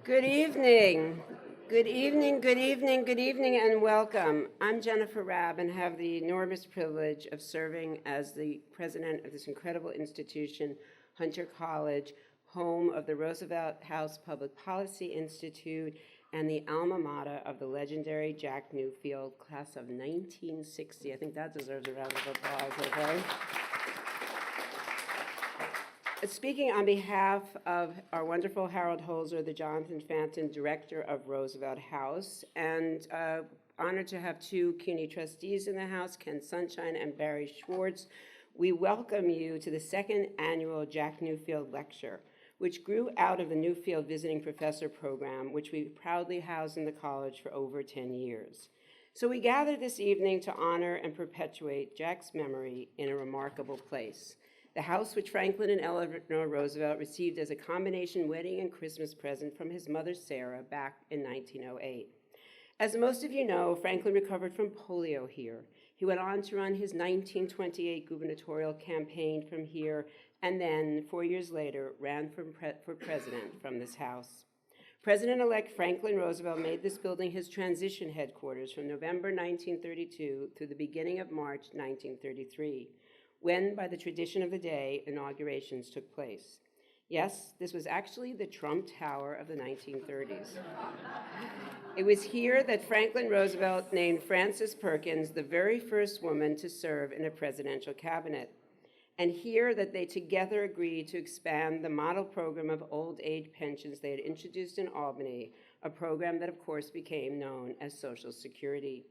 Good evening. Good evening, good evening, good evening, and welcome. I'm Jennifer Rabb and have the enormous privilege of serving as the president of this incredible institution, Hunter College, home of the Roosevelt House Public Policy Institute and the alma mater of the legendary Jack Newfield, class of 1960. I think that deserves a round of applause, okay? Speaking on behalf of our wonderful Harold Holzer, the Jonathan Fanton Director of Roosevelt House, and honored to have two CUNY trustees in the House, Ken Sunshine and Barry Schwartz, we welcome you to the second annual Jack Newfield Lecture, which grew out of the Newfield Visiting Professor Program, which we proudly housed in the college for over 10 years. So we gather this evening to honor and perpetuate Jack's memory in a remarkable place. The house which Franklin and Eleanor Roosevelt received as a combination wedding and Christmas present from his mother, Sarah, back in 1908. As most of you know, Franklin recovered from polio here. He went on to run his 1928 gubernatorial campaign from here, and then, 4 years later, ran for president from this house. President-elect Franklin Roosevelt made this building his transition headquarters from November 1932 through the beginning of March 1933. When, by the tradition of the day, inaugurations took place. Yes, this was actually the Trump Tower of the 1930s. It was here that Franklin Roosevelt named Frances Perkins the very first woman to serve in a presidential cabinet. And here that they together agreed to expand the model program of old age pensions they had introduced in Albany, a program that of course became known as Social Security.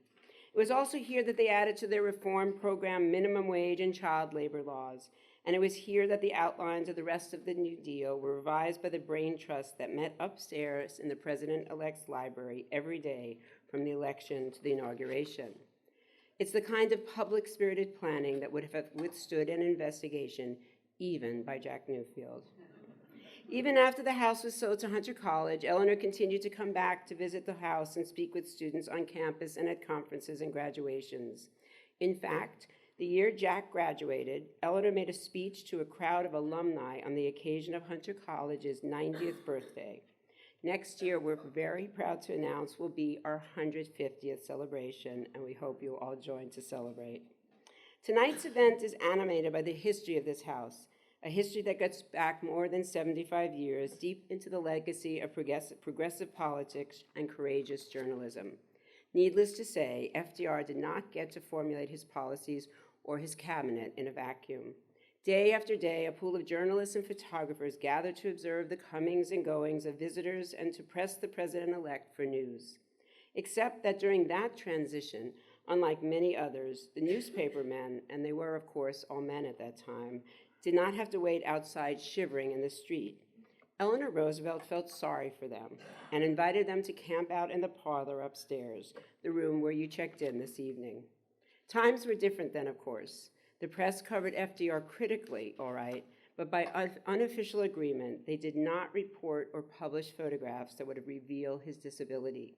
It was also here that they added to their reform program minimum wage and child labor laws. And it was here that the outlines of the rest of the New Deal were revised by the brain trust that met upstairs in the president-elect's library every day from the election to the inauguration. It's the kind of public-spirited planning that would have withstood an investigation even by Jack Newfield. Even after the house was sold to Hunter College, Eleanor continued to come back to visit the house and speak with students on campus and at conferences and graduations. In fact, the year Jack graduated, Eleanor made a speech to a crowd of alumni on the occasion of Hunter College's 90th birthday. Next year, we're very proud to announce will be our 150th celebration, and we hope you'll all join to celebrate. Tonight's event is animated by the history of this house, a history that goes back more than 75 years, deep into the legacy of progressive politics and courageous journalism. Needless to say, FDR did not get to formulate his policies or his cabinet in a vacuum. Day after day, a pool of journalists and photographers gathered to observe the comings and goings of visitors and to press the president-elect for news. Except that during that transition, unlike many others, the newspaper men, and they were, of course, all men at that time, did not have to wait outside shivering in the street. Eleanor Roosevelt felt sorry for them and invited them to camp out in the parlor upstairs, the room where you checked in this evening. Times were different then, of course. The press covered FDR critically, all right, but by unofficial agreement, they did not report or publish photographs that would reveal his disability.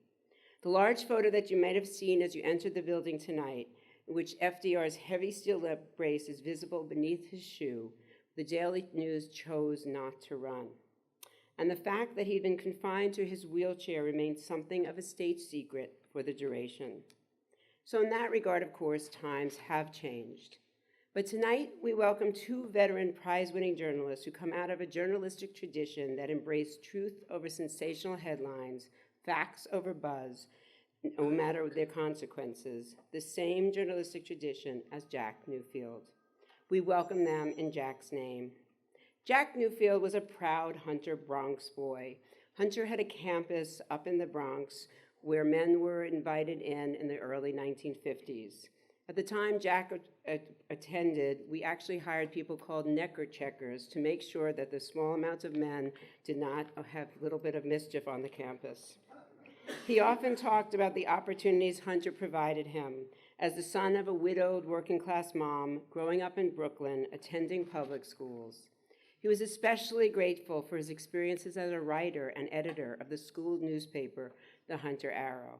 The large photo that you might have seen as you entered the building tonight, in which FDR's heavy steel lip brace is visible beneath his shoe, the Daily News chose not to run. And the fact that he'd been confined to his wheelchair remained something of a state secret for the duration. So in that regard, of course, times have changed. But tonight, we welcome two veteran prize-winning journalists who come out of a journalistic tradition that embraced truth over sensational headlines, facts over buzz, no matter their consequences, the same journalistic tradition as Jack Newfield. We welcome them in Jack's name. Jack Newfield was a proud Hunter Bronx boy. Hunter had a campus up in the Bronx where men were invited in the early 1950s. At the time Jack attended, we actually hired people called necker checkers to make sure that the small amounts of men did not have a little bit of mischief on the campus. He often talked about the opportunities Hunter provided him as the son of a widowed working-class mom growing up in Brooklyn, attending public schools. He was especially grateful for his experiences as a writer and editor of the school newspaper, the Hunter Arrow.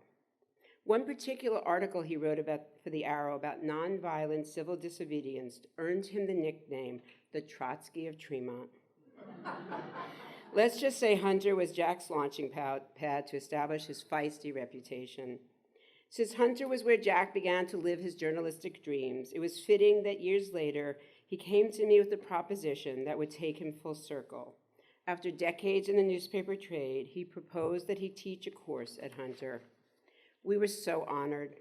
One particular article he wrote for the Arrow about nonviolent civil disobedience earned him the nickname, the Trotsky of Tremont. Let's just say Hunter was Jack's launching pad to establish his feisty reputation. Since Hunter was where Jack began to live his journalistic dreams, it was fitting that years later he came to me with a proposition that would take him full circle. After decades in the newspaper trade, he proposed that he teach a course at Hunter. We were so honored.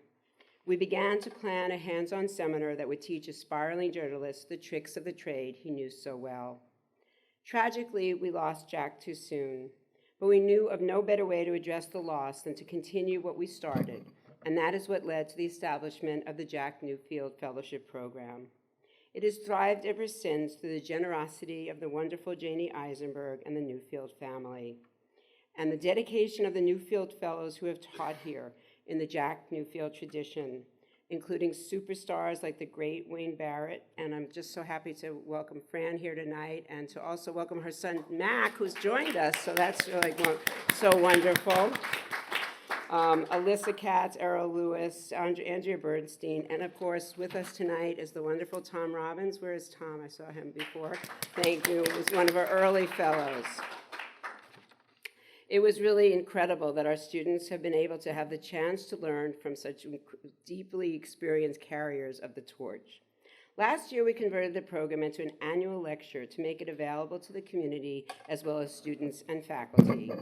We began to plan a hands-on seminar that would teach aspiring journalists the tricks of the trade he knew so well. Tragically, we lost Jack too soon, but we knew of no better way to address the loss than to continue what we started, and that is what led to the establishment of the Jack Newfield Fellowship Program. It has thrived ever since through the generosity of the wonderful Janie Eisenberg and the Newfield family, and the dedication of the Newfield Fellows who have taught here in the Jack Newfield tradition, including superstars like the great Wayne Barrett. And I'm just so happy to welcome Fran here tonight and to also welcome her son, Mac, who's joined us. So that's really so wonderful. Alyssa Katz, Errol Lewis, Andrea Bernstein, and of course with us tonight is the wonderful Tom Robbins. Where is Tom? I saw him before. Thank you. He was one of our early fellows. It was really incredible that our students have been able to have the chance to learn from such deeply experienced carriers of the torch. Last year, we converted the program into an annual lecture to make it available to the community as well as students and faculty.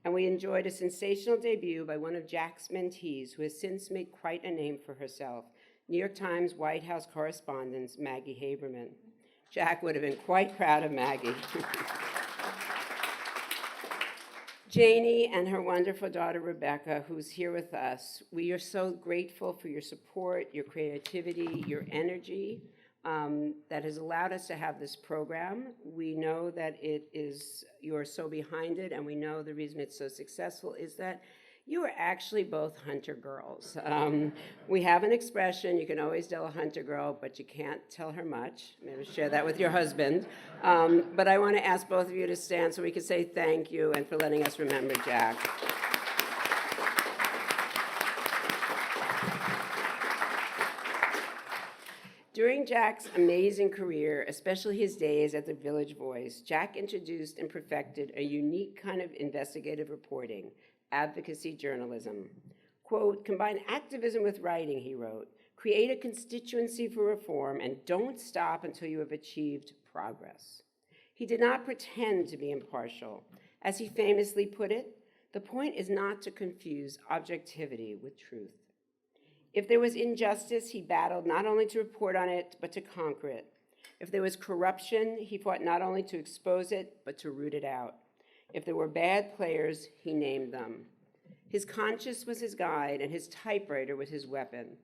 And we enjoyed a sensational debut by one of Jack's mentees, who has since made quite a name for herself, New York Times White House correspondent Maggie Haberman. Jack would have been quite proud of Maggie. Janie and her wonderful daughter, Rebecca, who's here with us, we are so grateful for your support, your creativity, your energy that has allowed us to have this program. We know that you are so behind it, and we know the reason it's so successful is that you are actually both Hunter girls. We have an expression, you can always tell a Hunter girl, but you can't tell her much. Maybe share that with your husband. But I want to ask both of you to stand so we can say thank you and for letting us remember Jack. During Jack's amazing career, especially his days at the Village Voice, Jack introduced and perfected a unique kind of investigative reporting, advocacy journalism. Quote, combine activism with writing, he wrote, create a constituency for reform, and don't stop until you have achieved progress. He did not pretend to be impartial. As he famously put it, the point is not to confuse objectivity with truth. If there was injustice, he battled not only to report on it, but to conquer it. If there was corruption, he fought not only to expose it, but to root it out. If there were bad players, he named them. His conscience was his guide, and his typewriter was his weapon.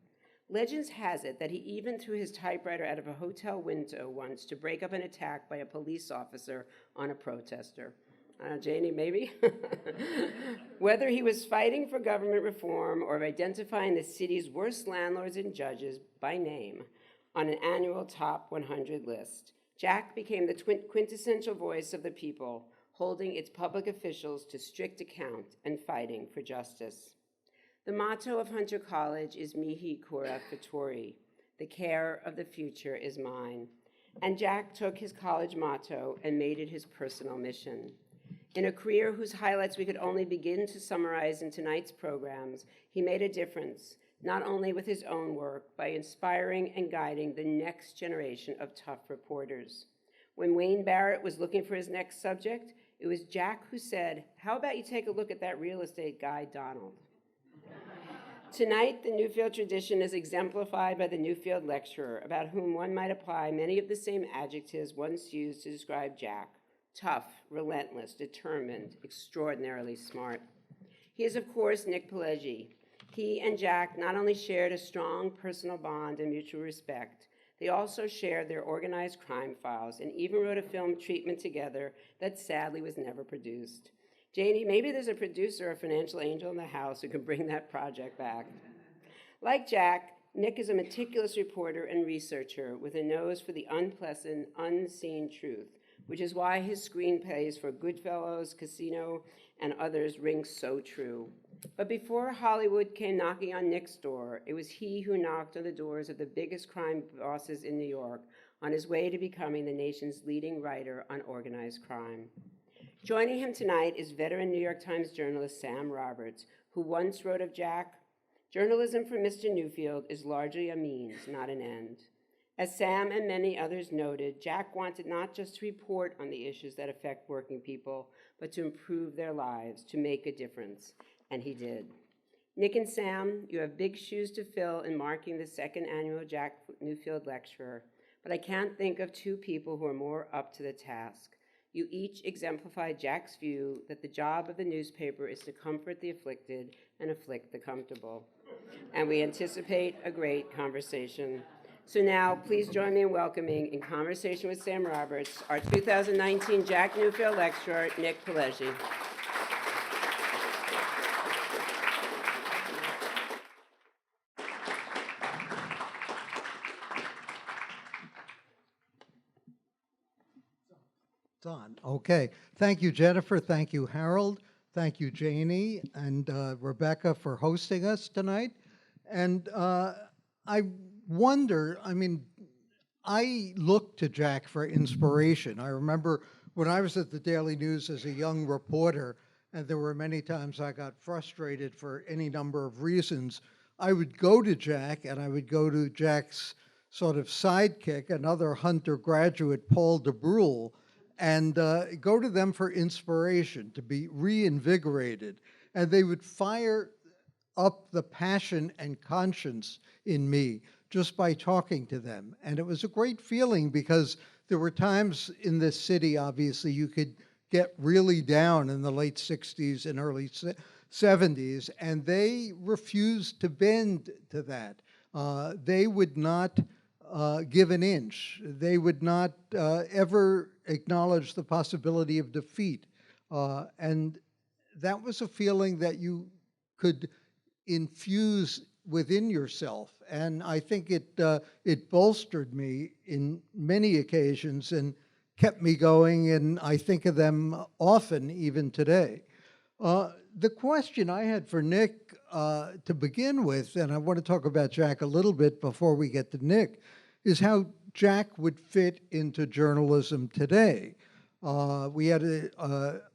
Legends has it that he even threw his typewriter out of a hotel window once to break up an attack by a police officer on a protester. Janie, maybe? Whether he was fighting for government reform or identifying the city's worst landlords and judges by name on an annual top 100 list, Jack became the quintessential voice of the people, holding its public officials to strict account and fighting for justice. The motto of Hunter College is Mihi Cura Futuri, the care of the future is mine. And Jack took his college motto and made it his personal mission. In a career whose highlights we could only begin to summarize in tonight's programs, he made a difference, not only with his own work, by inspiring and guiding the next generation of tough reporters. When Wayne Barrett was looking for his next subject, it was Jack who said, how about you take a look at that real estate guy, Donald? Tonight, the Newfield tradition is exemplified by the Newfield lecturer, about whom one might apply many of the same adjectives once used to describe Jack: tough, relentless, determined, extraordinarily smart. He is, of course, Nick Pileggi. He and Jack not only shared a strong personal bond and mutual respect, they also shared their organized crime files and even wrote a film treatment together that sadly was never produced. Janie, maybe there's a producer or financial angel in the house who can bring that project back. Like Jack, Nick is a meticulous reporter and researcher with a nose for the unpleasant, unseen truth, which is why his screenplays for Goodfellas, Casino, and others ring so true. But before Hollywood came knocking on Nick's door, it was he who knocked on the doors of the biggest crime bosses in New York on his way to becoming the nation's leading writer on organized crime. Joining him tonight is veteran New York Times journalist Sam Roberts, who once wrote of Jack, "Journalism for Mr. Newfield is largely a means, not an end." As Sam and many others noted, Jack wanted not just to report on the issues that affect working people, but to improve their lives, to make a difference, and he did. Nick and Sam, you have big shoes to fill in marking the second annual Jack Newfield Lecture, but I can't think of two people who are more up to the task. You each exemplify Jack's view that the job of the newspaper is to comfort the afflicted and afflict the comfortable. And we anticipate a great conversation. So now, please join me in welcoming, in conversation with Sam Roberts, our 2019 Jack Newfield Lecturer, Nick Pileggi. On. Okay. Thank you, Jennifer. Thank you, Harold. Thank you, Janie and Rebecca for hosting us tonight. And I wonder, I look to Jack for inspiration. I remember when I was at the Daily News as a young reporter, and there were many times I got frustrated for any number of reasons, I would go to Jack, and I would go to Jack's sort of sidekick, another Hunter graduate, Paul DeBrule, and go to them for inspiration, to be reinvigorated. And they would fire up the passion and conscience in me just by talking to them. And it was a great feeling because there were times in this city, obviously, you could get really down in the late 60s and early 70s, and they refused to bend to that. They would not give an inch. They would not ever acknowledge the possibility of defeat. And that was a feeling that you could infuse within yourself. And I think it bolstered me in many occasions and kept me going, and I think of them often, even today. The question I had for Nick to begin with, and I want to talk about Jack a little bit before we get to Nick, is how Jack would fit into journalism today. We had an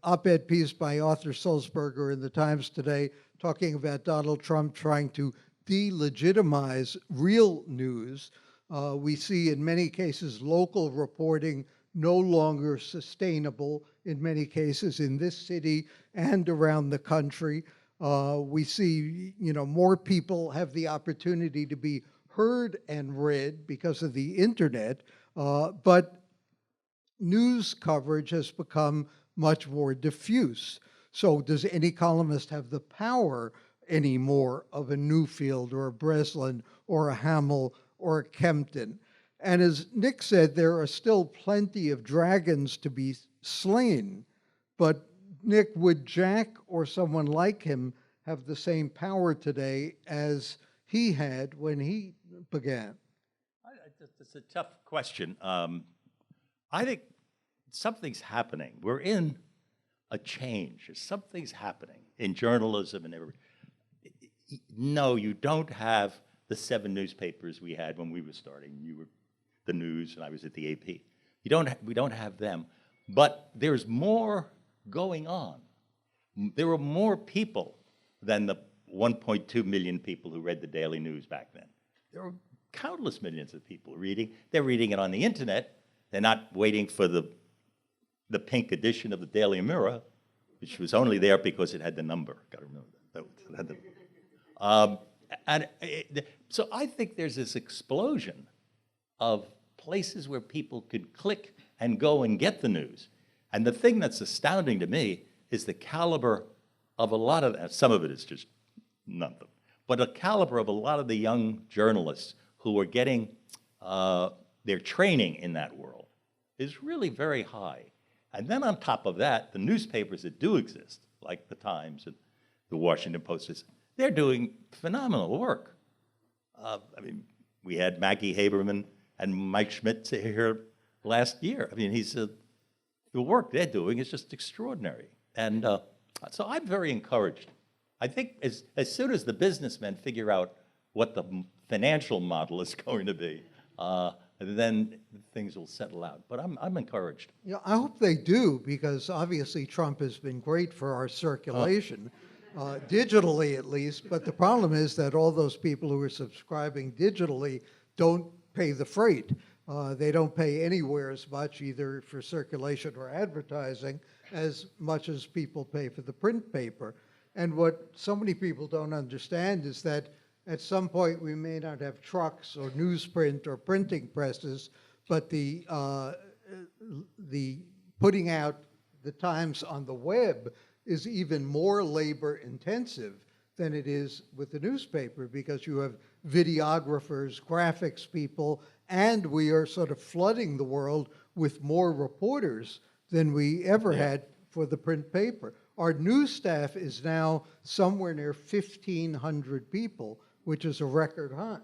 op-ed piece by Arthur Sulzberger in the Times today talking about Donald Trump trying to delegitimize real news. We see in many cases local reporting no longer sustainable in many cases in this city and around the country. We see, more people have the opportunity to be heard and read because of the internet, but news coverage has become much more diffuse. So does any columnist have the power anymore of a Newfield or a Breslin or a Hamill or a Kempton? And as Nick said, there are still plenty of dragons to be slain, but Nick, would Jack or someone like him have the same power today as he had when he began? It's a tough question. I think something's happening. We're in a change. Something's happening in journalism and everything. No, you don't have the 7 newspapers we had when we were starting. You were the News, and I was at the AP. We don't have them, but there's more going on. There were more people than the 1.2 million people who read the Daily News back then. There were countless millions of people reading. They're reading it on the internet. They're not waiting for the pink edition of the Daily Mirror, which was only there because it had the number. Got to remember that. So I think there's this explosion of places where people could click and go and get the news. And the thing that's astounding to me is the caliber of a lot of that. Some of it is just nothing. But the caliber of a lot of the young journalists who are getting their training in that world is really very high. And then on top of that, the newspapers that do exist, like the Times and the Washington Post, they're doing phenomenal work. We had Maggie Haberman and Mike Schmidt here last year. The work they're doing is just extraordinary. And so I'm very encouraged. I think as soon as the businessmen figure out what the financial model is going to be, then things will settle out. But I'm encouraged. Yeah, I hope they do, because obviously Trump has been great for our circulation, digitally at least. But the problem is that all those people who are subscribing digitally don't pay the freight. They don't pay anywhere as much, either for circulation or advertising, as much as people pay for the print paper. And what so many people don't understand is that at some point we may not have trucks or newsprint or printing presses, but the putting out the Times on the web is even more labor intensive than it is with the newspaper, because you have videographers, graphics people, and we are sort of flooding the world with more reporters than we ever had for the print paper. Our news staff is now somewhere near 1,500 people, which is a record high.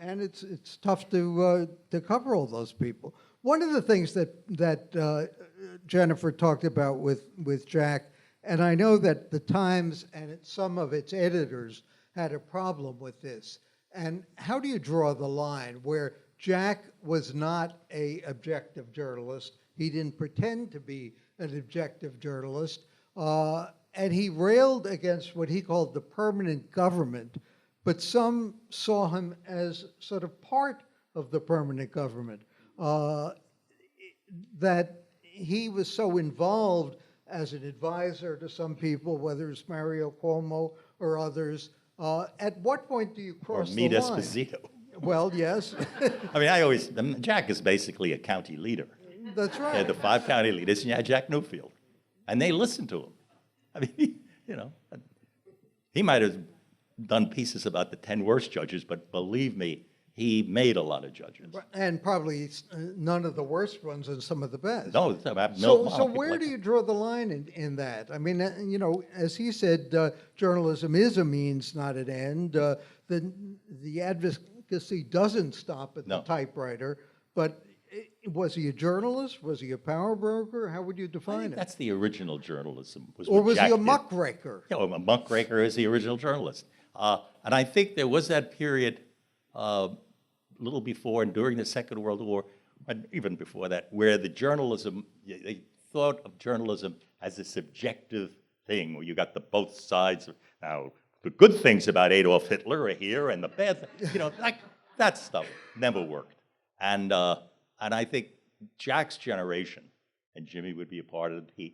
And it's tough to cover all those people. One of the things that Jennifer talked about with Jack, and I know that the Times and some of its editors had a problem with this. And how do you draw the line where Jack was not an objective journalist? He didn't pretend to be an objective journalist. And he railed against what he called the permanent government, but some saw him as sort of part of the permanent government, that he was so involved as an advisor to some people, whether it's Mario Cuomo or others. At what point do you cross the line? Or Meet Esposito. Well, yes. I mean, Jack is basically a county leader. That's right. Yeah, the 5 county leaders, and you had Jack Newfield. And they listened to him. I mean, he might have done pieces about the 10 worst judges, but believe me, he made a lot of judges. And probably none of the worst ones and some of the best. No, So where do you draw the line in that? I mean, as he said, journalism is a means, not an end. The advocacy doesn't stop at the typewriter, but was he a journalist? Was he a power broker? How would you I define think it? that's the original journalism. Or was Jack he a did. muckraker? Yeah, well, a muckraker is the original journalist. And I think there was that period a little before and during the Second World War, and even before that, where the journalism, they thought of journalism as a subjective thing, where you got the both sides. Now, the good things about Adolf Hitler are here, and the bad, that stuff never worked. And I think Jack's generation, and Jimmy would be a part of it,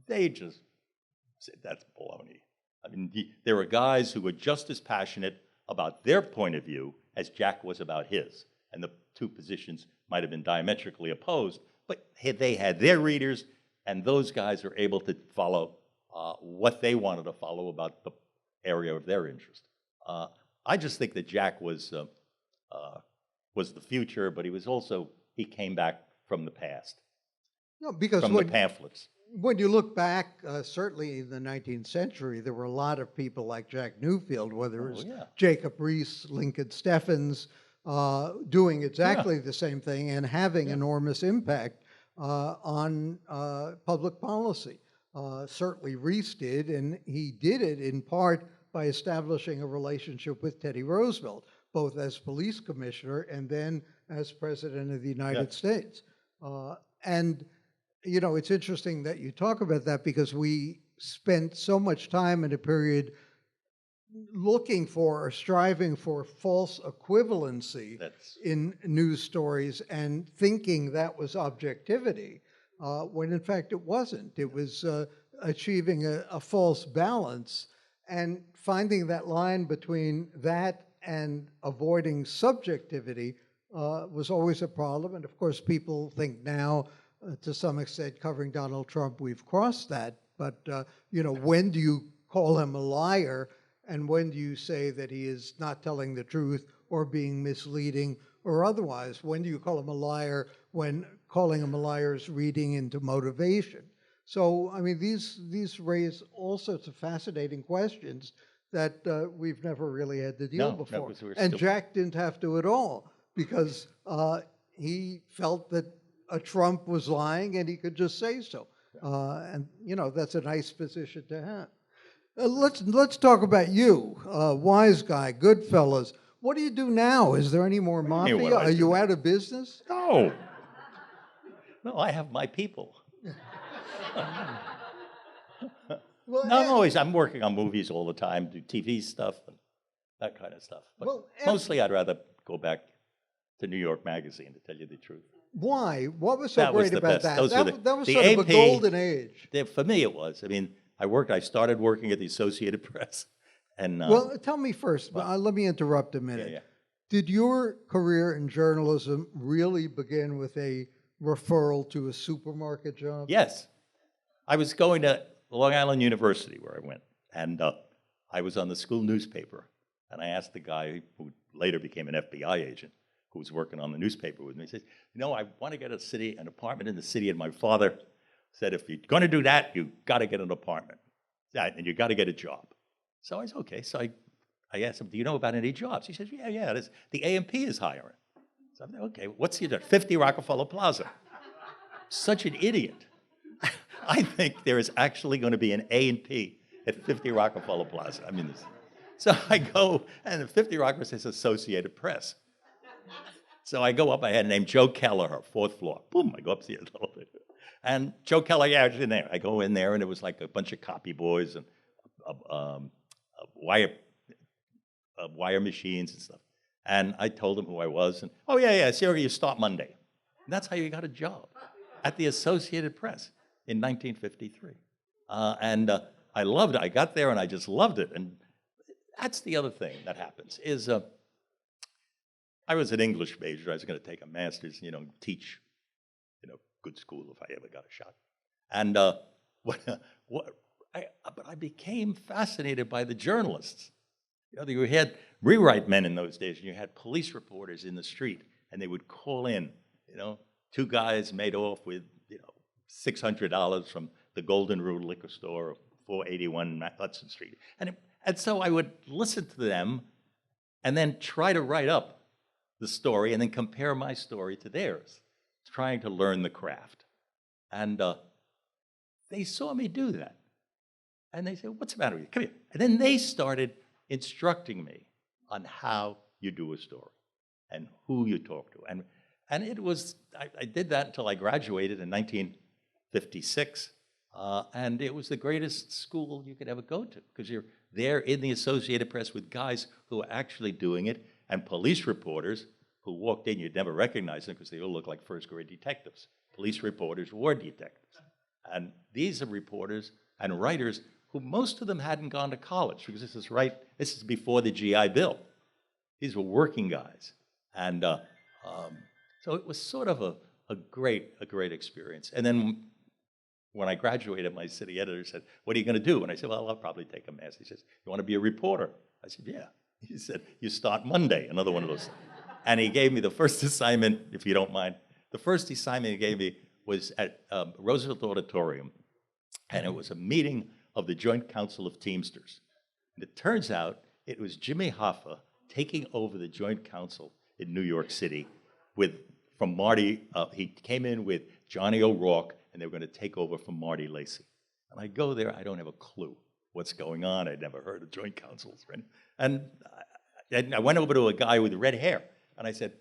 they just said, that's baloney. I mean, there were guys who were just as passionate about their point of view as Jack was about his. And the two positions might have been diametrically opposed, but they had their readers, and those guys were able to follow what they wanted to follow about the area of their interest. I just think that Jack was the future, but he came back from the past, No, because from the pamphlets. when you look back, certainly in the 19th century, there were a lot of people like Jack Newfield, whether it was Jacob Riis, Lincoln Steffens, doing exactly the same thing and having enormous impact on public policy. Certainly Riis did, and he did it in part by establishing a relationship with Teddy Roosevelt, both as police commissioner and then as president of the United States. And it's interesting that you talk about that, because we spent so much time in a period looking for or striving for false equivalency in news stories and thinking that was objectivity, when in fact it wasn't. It was achieving a false balance, and finding that line between that and avoiding subjectivity was always a problem. And of course, people think now, to some extent, covering Donald Trump, we've crossed that. But when do you call him a liar, and when do you say that he is not telling the truth or being misleading or otherwise? When do you call him a liar when calling him a liar is reading into motivation? So, I mean, these raise all sorts of fascinating questions that we've never really had to deal before. And Jack didn't have to at all, because he felt that Trump was lying and he could just say so. And, that's a nice position to have. Let's talk about you, wise guy, Goodfellas. What do you do now? Is there any more do you mafia? mean, what do I Are do you now? out of business? No. No, I have my people. Well, No, I'm working on movies all the time, do TV stuff and that kind of stuff. But Well, mostly I'd rather go back to New York Magazine, to tell you the truth. why? What was so That was great the about best. that? Those were That was the sort of a AP golden age. For me, it was. I mean, I started working at the Associated Press. And, Well, tell me first, let me interrupt a minute. yeah. Did your career in journalism really begin with a referral to a supermarket job? Yes. I was going to Long Island University, where I went, and I was on the school newspaper. And I asked the guy who later became an FBI agent, who was working on the newspaper with me, he said, I want to get an apartment in the city, and my father said, if you're going to do that, you've got to get an apartment, and you've got to get a job. So I said, okay. So I asked him, do you know about any jobs? He says, yeah, the A&P is hiring. So I said, okay, what's the address? 50 Rockefeller Plaza. Such an idiot. I think there is actually going to be an A&P at 50 Rockefeller Plaza. I mean, so I go, and the 50 Rockefeller says Associated Press. So I go up, I had named Joe Kelleher, 4th floor. Boom, I go up the elevator. And Joe Kelleher, yeah, I was in there. I go in there, and it was like a bunch of copy boys and wire machines and stuff. And I told him who I was, and, oh, yeah, Sierra, you start Monday. And that's how you got a job at the Associated Press in 1953. I loved it. I got there, and I just loved it. And that's the other thing that happens, is I was an English major. I was going to take a master's, teach, good school if I ever got a shot. And but I became fascinated by the journalists. You had rewrite men in those days, and you had police reporters in the street, and they would call in, 2 guys made off with, $600 from the Golden Rule liquor store, 481 Hudson Street. And so I would listen to them and then try to write up the story and then compare my story to theirs, trying to learn the craft. And they saw me do that. And they said, what's the matter with you? Come here. And then they started instructing me on how you do a story and who you talk to. And it was, I did that until I graduated in 1956. And it was the greatest school you could ever go to, because you're there in the Associated Press with guys who are actually doing it, and police reporters who walked in, you'd never recognize them because they all look like first-grade detectives. Police reporters, war detectives. And these are reporters and writers who most of them hadn't gone to college, because this is before the GI Bill. These were working guys. And so it was sort of a great experience. And then when I graduated, my city editor said, what are you going to do? And I said, well, I'll probably take a master's. He says, you want to be a reporter? I said, yeah. He said, you start Monday, another one of those. And he gave me the first assignment, if you don't mind. The first assignment he gave me was at Roosevelt Auditorium, and it was a meeting of the Joint Council of Teamsters. And it turns out it was Jimmy Hoffa taking over the Joint Council in New York City from Marty. He came in with Johnny O'Rourke, and they were going to take over from Marty Lacy. And I go there, I don't have a clue what's going on. I'd never heard of joint councils. And I went over to a guy with red hair, and I said,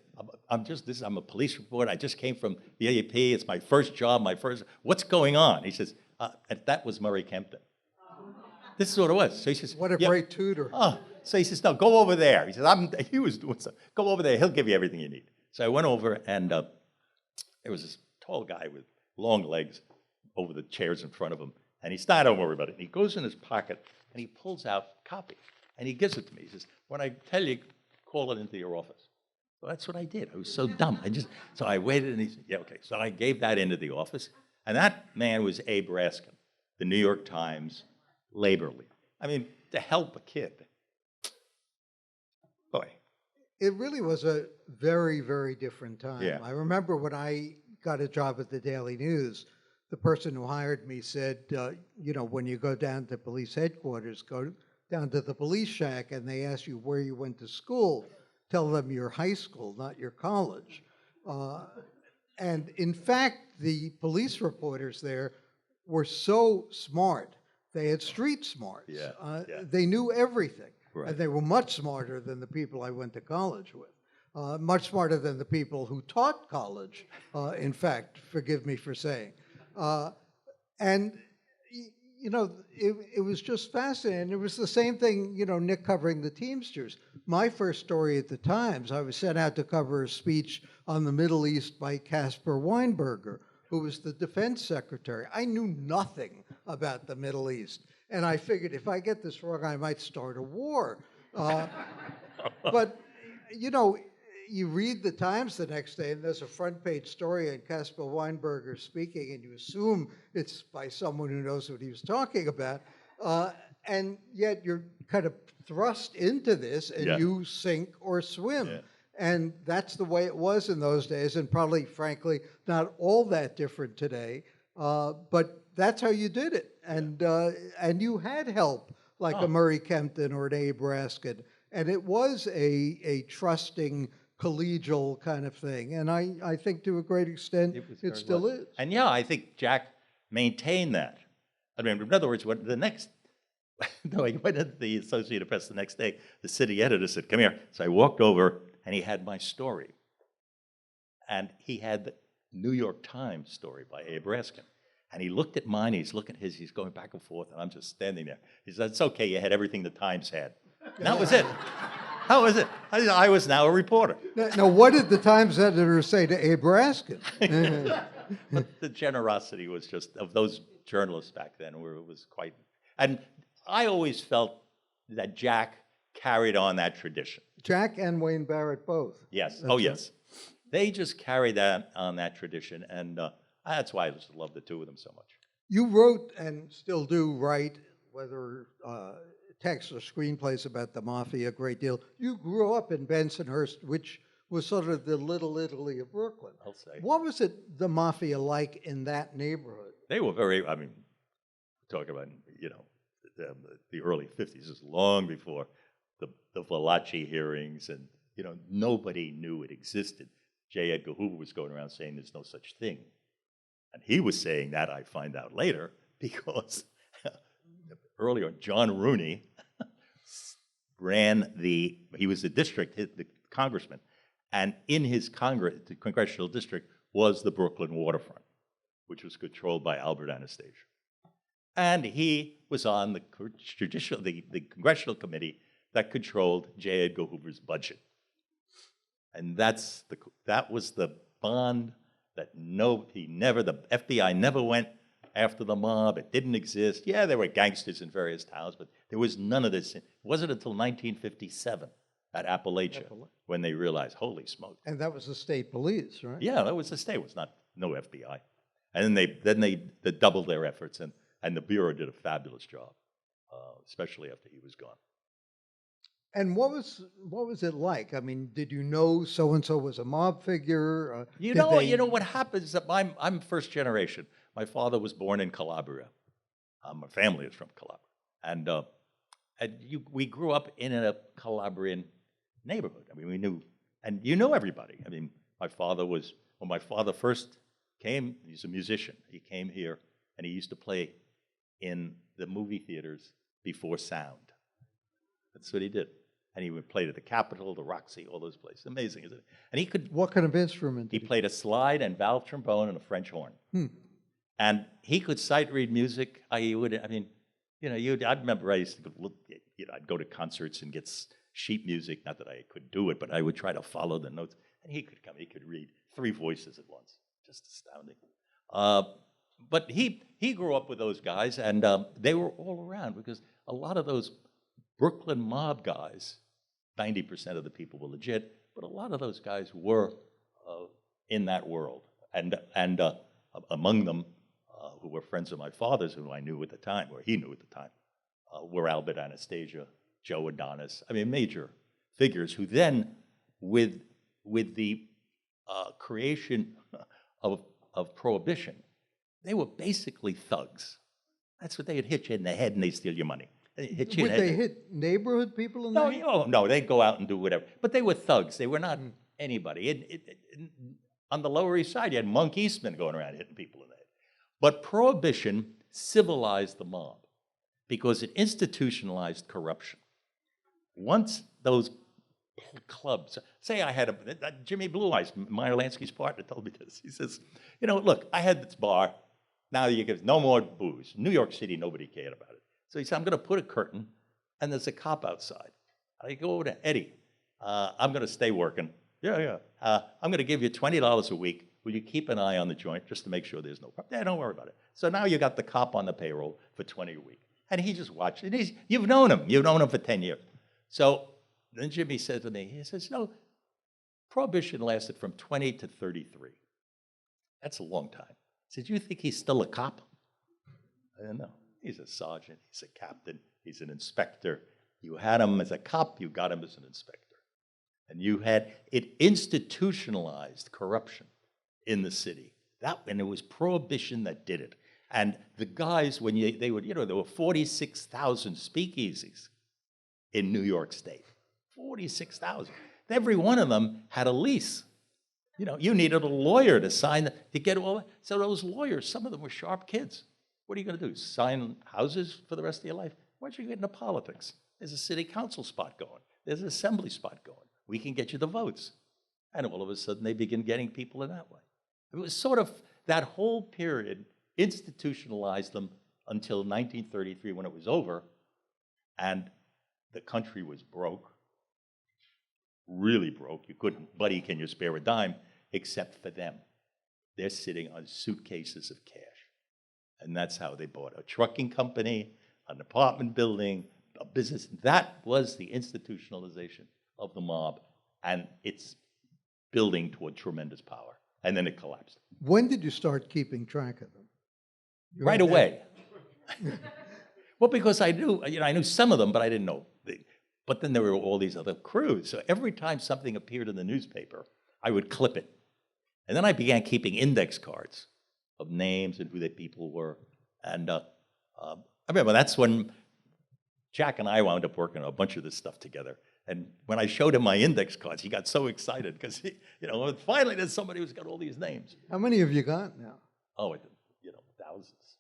I'm a police reporter. I just came from the AAP. It's my first job, what's going on? He says, and that was Murray Kempton. This is what it was. So he says, What a great tutor. So he says, no, go over there. He says, he was doing something. Go over there. He'll give you everything you need. So I went over, and there was this tall guy with long legs over the chairs in front of him. And he started, don't worry about it. And he goes in his pocket, and he pulls out a copy. And he gives it to me. He says, when I tell you, call it into your office. So that's what I did. I was so dumb. So I waited, and he said, yeah, okay. So I gave that into the office. And that man was Abe Raskin, the New York Times labor leader. I mean, to help a kid. Boy. It really was a very, very different time. Yeah. I remember when I got a job at the Daily News, the person who hired me said, when you go down to police headquarters, go down to the police shack, and they ask you where you went to school, tell them your high school, not your college. And in fact, the police reporters there were so smart. They had street smarts. Yeah. They knew everything. Right. And they were much smarter than the people I went to college with. Much smarter than the people who taught college, in fact, forgive me for saying. And, you know, it was just fascinating. It was the same thing, you know, Nick covering the Teamsters. My first story at the Times, I was sent out to cover a speech on the Middle East by Caspar Weinberger, who was the defense secretary. I knew nothing about the Middle East. And I figured if I get this wrong, I might start a war. But, you know, you read the Times the next day, and there's a front page story on Caspar Weinberger speaking, and you assume it's by someone who knows what he was talking about. And yet you're kind of thrust into this, and Yeah. you sink or swim. Yeah. And that's the way it was in those days, and probably, frankly, not all that different today. But that's how you did it. And you had help like a Oh. Murray Kempton or an Abe Raskin. And it was a trusting, collegial kind of thing. And I think to a great extent, It was it very still well. is. And yeah, I think Jack maintained that. I mean, in other words, when the next, no, he went into the Associated Press the next day, the city editor said, "Come here." So I walked over, and he had my story. And he had the New York Times story by Abe Raskin. And he looked at mine, he's looking at his, he's going back and forth, and I'm just standing there. He said, "It's okay, you had everything the Times had." And that was it. That was it. I was now a reporter. Now, what did the Times editor say to Abe Raskin? But the generosity was just, of those journalists back then, where it was quite, and I always felt that Jack carried on that tradition. Jack and Wayne Barrett both. Yes, That's oh right. yes. They just carried that on that tradition, and that's why I just love the two of them so much. You wrote and still do write, whether texts or screenplays about the mafia a great deal. You grew up in Bensonhurst, which was sort of the Little Italy of Brooklyn. I'll say. What was it, the mafia, like in that neighborhood? They were very, I mean, talk about, you know, the early 50s, this is long before the Valachi hearings, and, you know, nobody knew it existed. J. Edgar Hoover was going around saying there's no such thing. And he was saying that, I find out later, because earlier, John Rooney he was the congressman, and in his the congressional district was the Brooklyn waterfront, which was controlled by Albert Anastasia. And he was on the congressional committee that controlled J. Edgar Hoover's budget. And that was the bond that the FBI never went after the mob. It didn't exist. Yeah, there were gangsters in various towns, but there was none of this. It wasn't until 1957 at Appalachia when they realized, holy smoke. And that was the state police, right? Yeah, that was the state. It was no FBI. And then they doubled their efforts, and the Bureau did a fabulous job, especially after he was gone. And what was it like? I mean, did you know so-and-so was a mob figure? You know what happens? I'm first generation. My father was born in Calabria. My family is from Calabria, and we grew up in a Calabrian neighborhood. I mean, we knew, and you know everybody. I mean, when my father first came, he's a musician. He came here, and he used to play in the movie theaters before sound. That's what he did. And he would play at the Capitol, the Roxy, all those places. Amazing, isn't it? And he could. What kind of instrument He did played a slide and valve trombone and a French horn. And he could sight read music. I remember I used to look, I'd go to concerts and get sheet music. Not that I could do it, but I would try to follow the notes. And he could come. He could read 3 voices at once. Just astounding. But he grew up with those guys, and they were all around because a lot of those Brooklyn mob guys, 90% of the people were legit, but a lot of those guys were in that world. And among them, who were friends of my father's, who I knew at the time, or he knew at the time, were Albert Anastasia, Joe Adonis. I mean, major figures who then, with the creation of Prohibition, they were basically thugs. That's what they'd hit you in the head and they'd steal your money. Would they hit neighborhood people in that? No, they'd go out and do whatever. But they were thugs. They were not anybody. On the Lower East Side, you had Monk Eastman going around hitting people in the head. But Prohibition civilized the mob because it institutionalized corruption. once those clubs, say I had Jimmy Blue Eyes, Meyer Lansky's partner, told me this. He says, look, I had this bar. Now you get no more booze. New York City, nobody cared about it. So he said, I'm going to put a curtain, and there's a cop outside. I go over to Eddie. I'm going to stay working. Yeah. I'm going to give you $20 a week. Will you keep an eye on the joint just to make sure there's no problem? Yeah, don't worry about it. So now you got the cop on the payroll for $20 a week. And he just watched it. You've known him. You've known him for 10 years. So then Jimmy said to me, he says, Prohibition lasted from 20 to 33. That's a long time. I said, you think he's still a cop? I don't know. He's a sergeant. He's a captain. He's an inspector. You had him as a cop. You got him as an inspector. And it institutionalized corruption in the city. And it was Prohibition that did it. And the guys, there were 46,000 speakeasies in New York State. 46,000. Every one of them had a lease. You needed a lawyer to sign to get all that. So those lawyers, some of them were sharp kids. What are you going to do? Sign houses for the rest of your life? Why don't you get into politics? There's a city council spot going. There's an assembly spot going. We can get you the votes. And all of a sudden, they begin getting people in that way. It was sort of that whole period institutionalized them until 1933 when it was over, and the country was broke, really broke. You couldn't, buddy, can you spare a dime? Except for them. They're sitting on suitcases of cash. And that's how they bought a trucking company, an apartment building, a business. That was the institutionalization of the mob, and it's building toward tremendous power. And then it collapsed. When did you start keeping track of them? Right away. Well, because I knew some of them, but I didn't know. But then there were all these other crews. So every time something appeared in the newspaper, I would clip it. And then I began keeping index cards of names and who the people were. And I remember that's when Jack and I wound up working on a bunch of this stuff together. And when I showed him my index cards, he got so excited because, finally there's somebody who's got all these names. How many have you got now? Oh, thousands.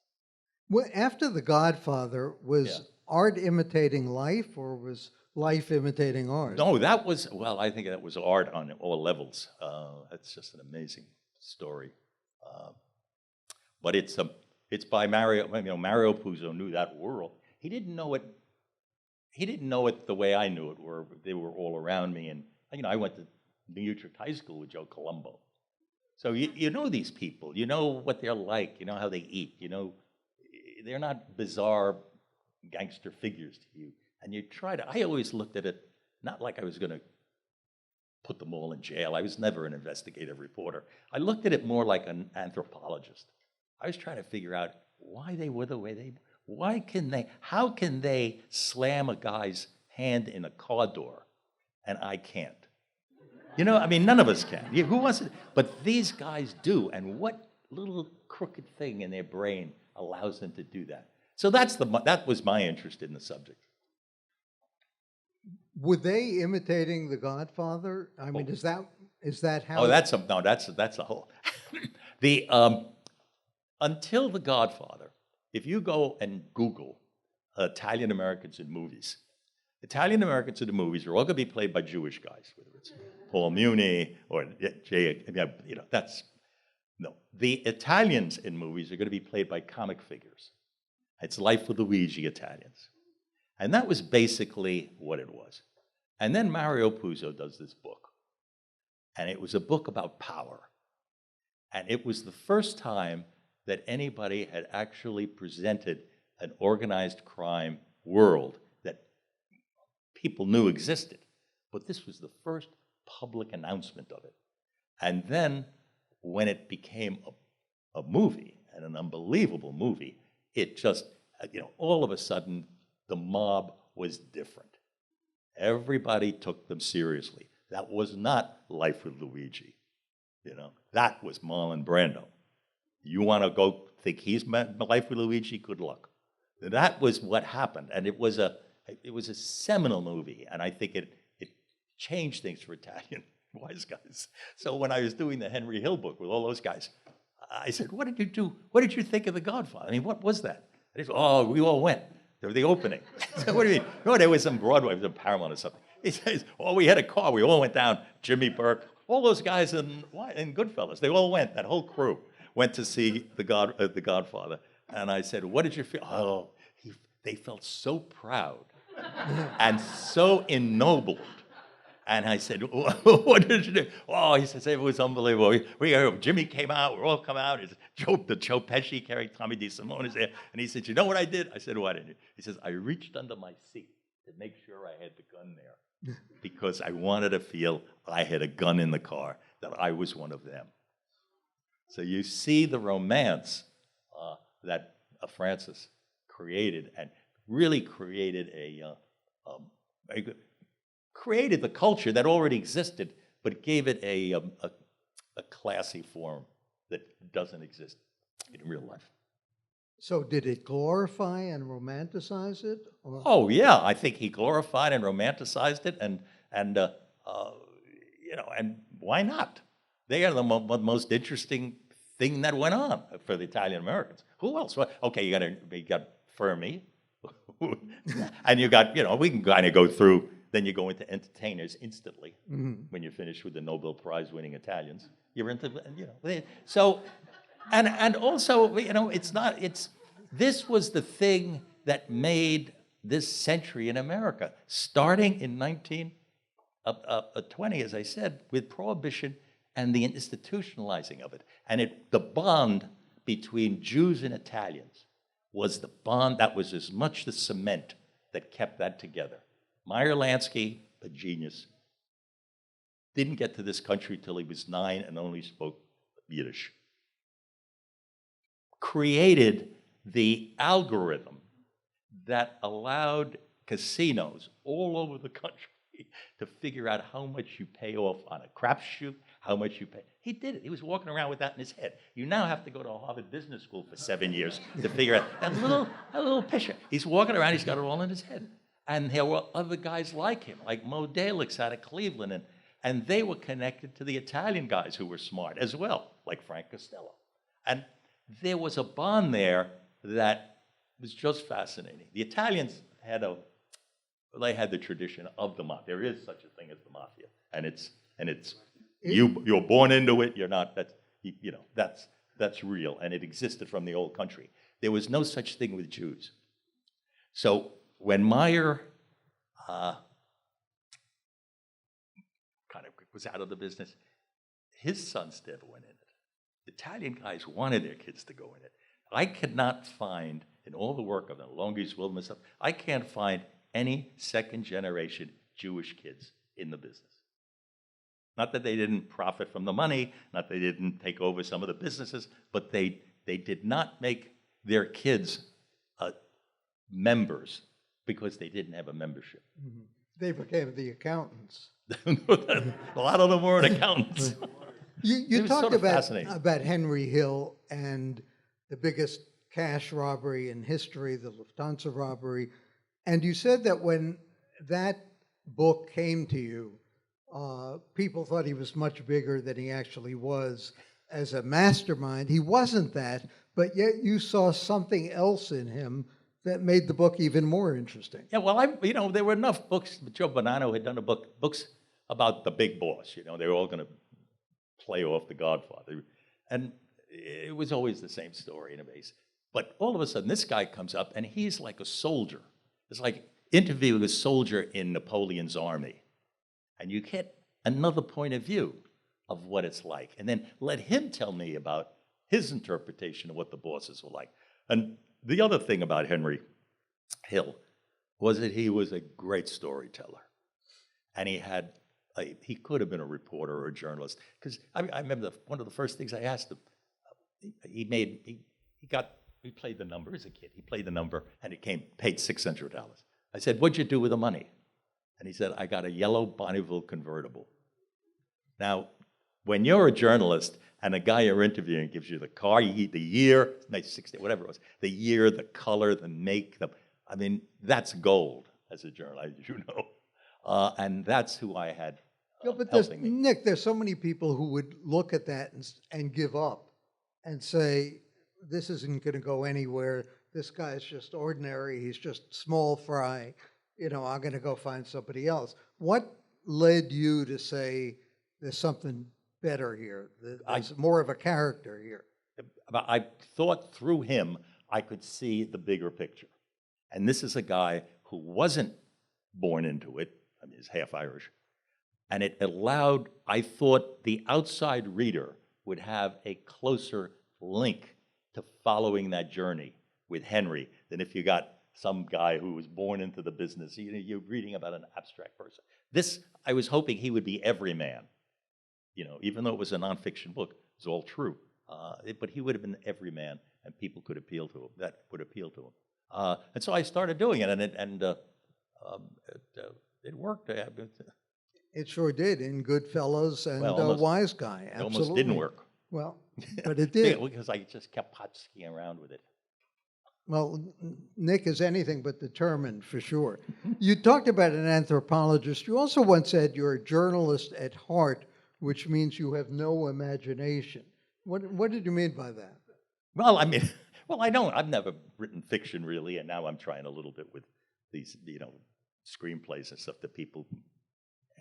Well, after The Godfather, was art imitating life, or was life imitating art? No, I think that was art on all levels. That's just an amazing story. But it's by Mario. Mario Puzo knew that world. He didn't know it. He didn't know it the way I knew it. Where they were all around me, and I went to New Utrecht High School with Joe Colombo. So you know these people. You know what they're like. You know how they eat. They're not bizarre gangster figures to you. And you try to. I always looked at it not like I was going to put them all in jail. I was never an investigative reporter. I looked at it more like an anthropologist. I was trying to figure out why they were the way they were. How can they slam a guy's hand in a car door and I can't? None of us can. Who wants it? But these guys do. And what little crooked thing in their brain allows them to do that? So that was my interest in the subject. Were they imitating The Godfather? I mean, is that how? Oh, that's a whole. Until The Godfather, if you go and Google Italian Americans in movies, Italian Americans in the movies are all going to be played by Jewish guys, whether it's Paul Muni or Jay. The Italians in movies are going to be played by comic figures. It's Life with Luigi Italians. And that was basically what it was. And then Mario Puzo does this book. And it was a book about power. And it was the first time that anybody had actually presented an organized crime world that people knew existed. But this was the first public announcement of it. And then when it became a movie, and an unbelievable movie, it just, all of a sudden, the mob was different. Everybody took them seriously. That was not Life with Luigi. That was Marlon Brando. You want to go think he's Life with Luigi? Good luck. That was what happened, and it was a seminal movie, and I think it changed things for Italian wise guys. So when I was doing the Henry Hill book with all those guys, I said, "What did you do? What did you think of The Godfather? I mean, what was that?" And they said, "Oh, we all went." They were the opening. So what do you mean? No, there was some Broadway, it was a Paramount or something. He says, oh, we had a car. We all went down. Jimmy Burke, all those guys in Goodfellas, they all went. That whole crew went to see The Godfather. And I said, what did you feel? Oh, they felt so proud and so ennobled. And I said, what did you do? Oh, he says, it was unbelievable. Jimmy came out, we all come out. Joe Pesci carried Tommy DeSimone is there. And he said, you know what I did? I said, what did you? He says, I reached under my seat to make sure I had the gun there because I wanted to feel I had a gun in the car, that I was one of them. So you see the romance that Francis created, and really created created the culture that already existed, but gave it a classy form that doesn't exist in real life. So did it glorify and romanticize it? Or? Oh yeah, I think he glorified and romanticized it, and and why not? They are the most interesting thing that went on for the Italian Americans. Who else? Okay, you got Fermi, and you got we can kind of go through. Then you go into entertainers instantly when you finish with the Nobel Prize winning Italians. You're into so, and also this was the thing that made this century in America, starting in 1920, as I said, with Prohibition and the institutionalizing of it, and the bond between Jews and Italians was the bond that was as much the cement that kept that together. Meyer Lansky, a genius, didn't get to this country till he was 9 and only spoke Yiddish. Created the algorithm that allowed casinos all over the country to figure out how much you pay off on a crapshoot, how much you pay. He did it. He was walking around with that in his head. You now have to go to Harvard Business School for 7 years to figure out a little picture. He's walking around. He's got it all in his head. And there were other guys like him, like Mo Dalix out of Cleveland, and they were connected to the Italian guys who were smart as well, like Frank Costello. And there was a bond there that was just fascinating. The Italians had the tradition of the mafia. There is such a thing as the mafia, and you're born into it. You're not. That's real, and it existed from the old country. There was no such thing with Jews. So when Meyer kind of was out of the business, his sons never went in it. The Italian guys wanted their kids to go in it. I could not find, in all the work of the Longies Wilderness stuff, I can't find any second-generation Jewish kids in the business. Not that they didn't profit from the money, not that they didn't take over some of the businesses, but they did not make their kids members because they didn't have a membership. Mm-hmm. They became the accountants. A lot of them weren't accountants. You talked sort of about Henry Hill and the biggest cash robbery in history, the Lufthansa robbery, and you said that when that book came to you, people thought he was much bigger than he actually was as a mastermind. He wasn't that, but yet you saw something else in him that made the book even more interesting. Yeah, well, there were enough books. Joe Bonanno had done books about the big boss. They were all going to play off The Godfather, and it was always the same story in a base. But all of a sudden, this guy comes up, and he's like a soldier. It's like interviewing a soldier in Napoleon's army, and you get another point of view of what it's like, and then let him tell me about his interpretation of what the bosses were like. And the other thing about Henry Hill was that he was a great storyteller, and he could have been a reporter or a journalist. Because I remember one of the first things I asked him. He played the number as a kid. He played the number, and it paid $600. I said, "What'd you do with the money?" And he said, "I got a yellow Bonneville convertible." Now, when you're a journalist and a guy you're interviewing gives you the car, the year, 60, whatever it was, the year, the color, the make, that's gold as a journalist, as you know. And that's who I had But helping me. Nick, there's so many people who would look at that and give up and say, this isn't going to go anywhere. this guy's just ordinary, he's just small fry, I'm going to go find somebody else. What led you to say there's something better here, there's more of a character here? But I thought through him, I could see the bigger picture. And this is a guy who wasn't born into it. I mean, he's half Irish. And it allowed, I thought, the outside reader would have a closer link to following that journey with Henry than if you got some guy who was born into the business. You're reading about an abstract person. This, I was hoping he would be every man. Even though it was a nonfiction book, it was all true. But he would have been every man, and people could appeal to him. That would appeal to him. And so I started doing it, and it worked. It sure did in Goodfellas and Well, almost- Wise Guy. It Absolutely. almost didn't work. Well, but it did. Because I just kept hotchkicking around with it. Well, Nick is anything but determined, for sure. You talked about an anthropologist. You also once said you're a journalist at heart, which means you have no imagination. What did you mean by that? Well, I mean, I don't. I've never written fiction really, and now I'm trying a little bit with these, screenplays and stuff that people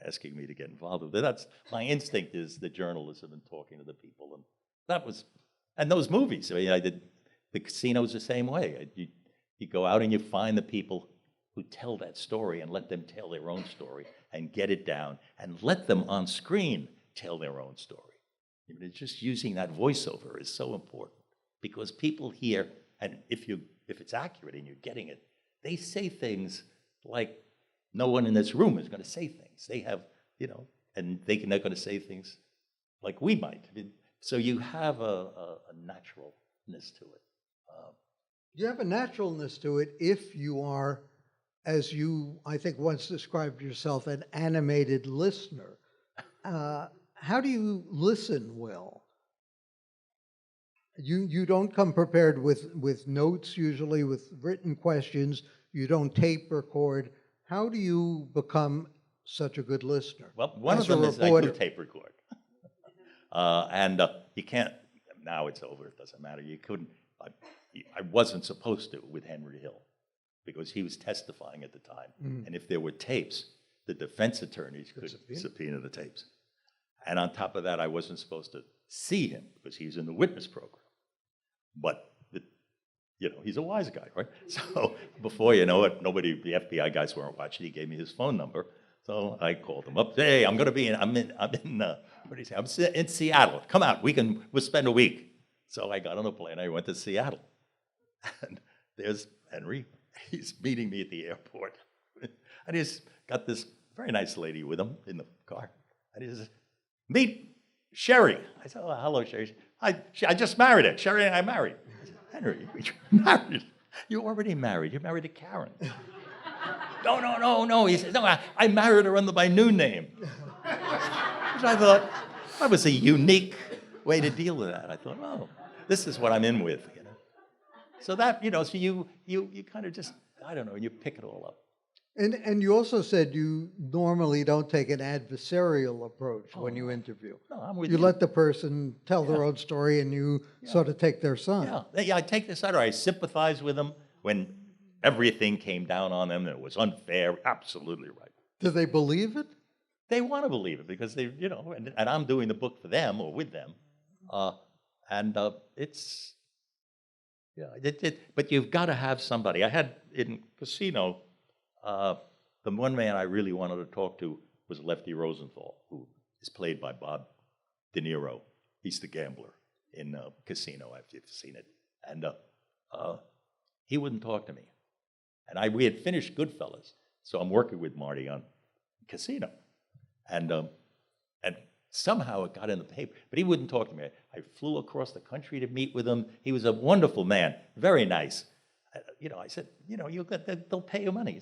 asking me to get involved with. That's my instinct is the journalism and talking to the people, and those movies. I mean, I did the Casino's the same way. You go out and you find the people who tell that story and let them tell their own story and get it down and let them on screen tell their own story. I mean, it's just using that voiceover is so important because people hear, and if it's accurate and you're getting it, they say things like no one in this room is going to say things. They have, and they're going to say things like we might. I mean, so you have a naturalness to it. You have a naturalness to it if you are, as you, I think, once described yourself, an animated listener. How do you listen well? You don't come prepared with notes, usually with written questions. You don't tape record. How do you become such a good listener? Well, one of as a them is I reporter? do tape record. And you can't, now it's over, it doesn't matter. You couldn't, I wasn't supposed to with Henry Hill because he was testifying at the time. And if there were tapes, the defense attorneys could subpoena the tapes. And on top of that, I wasn't supposed to see him because he's in the witness program. But, he's a wise guy, right? So before you know it, the FBI guys weren't watching. He gave me his phone number. So I called him up. Hey, I'm going to be I'm in Seattle. Come out. We'll spend a week. So I got on a plane. I went to Seattle. And there's Henry. He's meeting me at the airport. And he's got this very nice lady with him in the car. And he says, meet Sherry. I said, oh, hello, Sherry. I just married her. Sherry and I married. I said, Henry, you're married. You're already married. You're married to Karen. No. He says, no, I married her under my new name. Which I thought, that was a unique way to deal with that. I thought, oh, this is what I'm in with, So that, so you kind of just, I don't know, you pick it all up. And you also said you normally don't take an adversarial approach when you interview. No, I'm with You you. let the person tell their own story and you sort of take their side. Yeah, I take this side, or I sympathize with them when everything came down on them and it was unfair. Absolutely right. Do they believe it? They want to believe it because they, and I'm doing the book for them or with them. It's, but you've got to have somebody. I had in Casino, the one man I really wanted to talk to was Lefty Rosenthal, who is played by Bob De Niro. He's the gambler in Casino, if you've seen it. And he wouldn't talk to me. And we had finished Goodfellas, so I'm working with Marty on Casino. And somehow it got in the paper, but he wouldn't talk to me. I flew across the country to meet with him. He was a wonderful man, very nice. I said, they'll pay you money.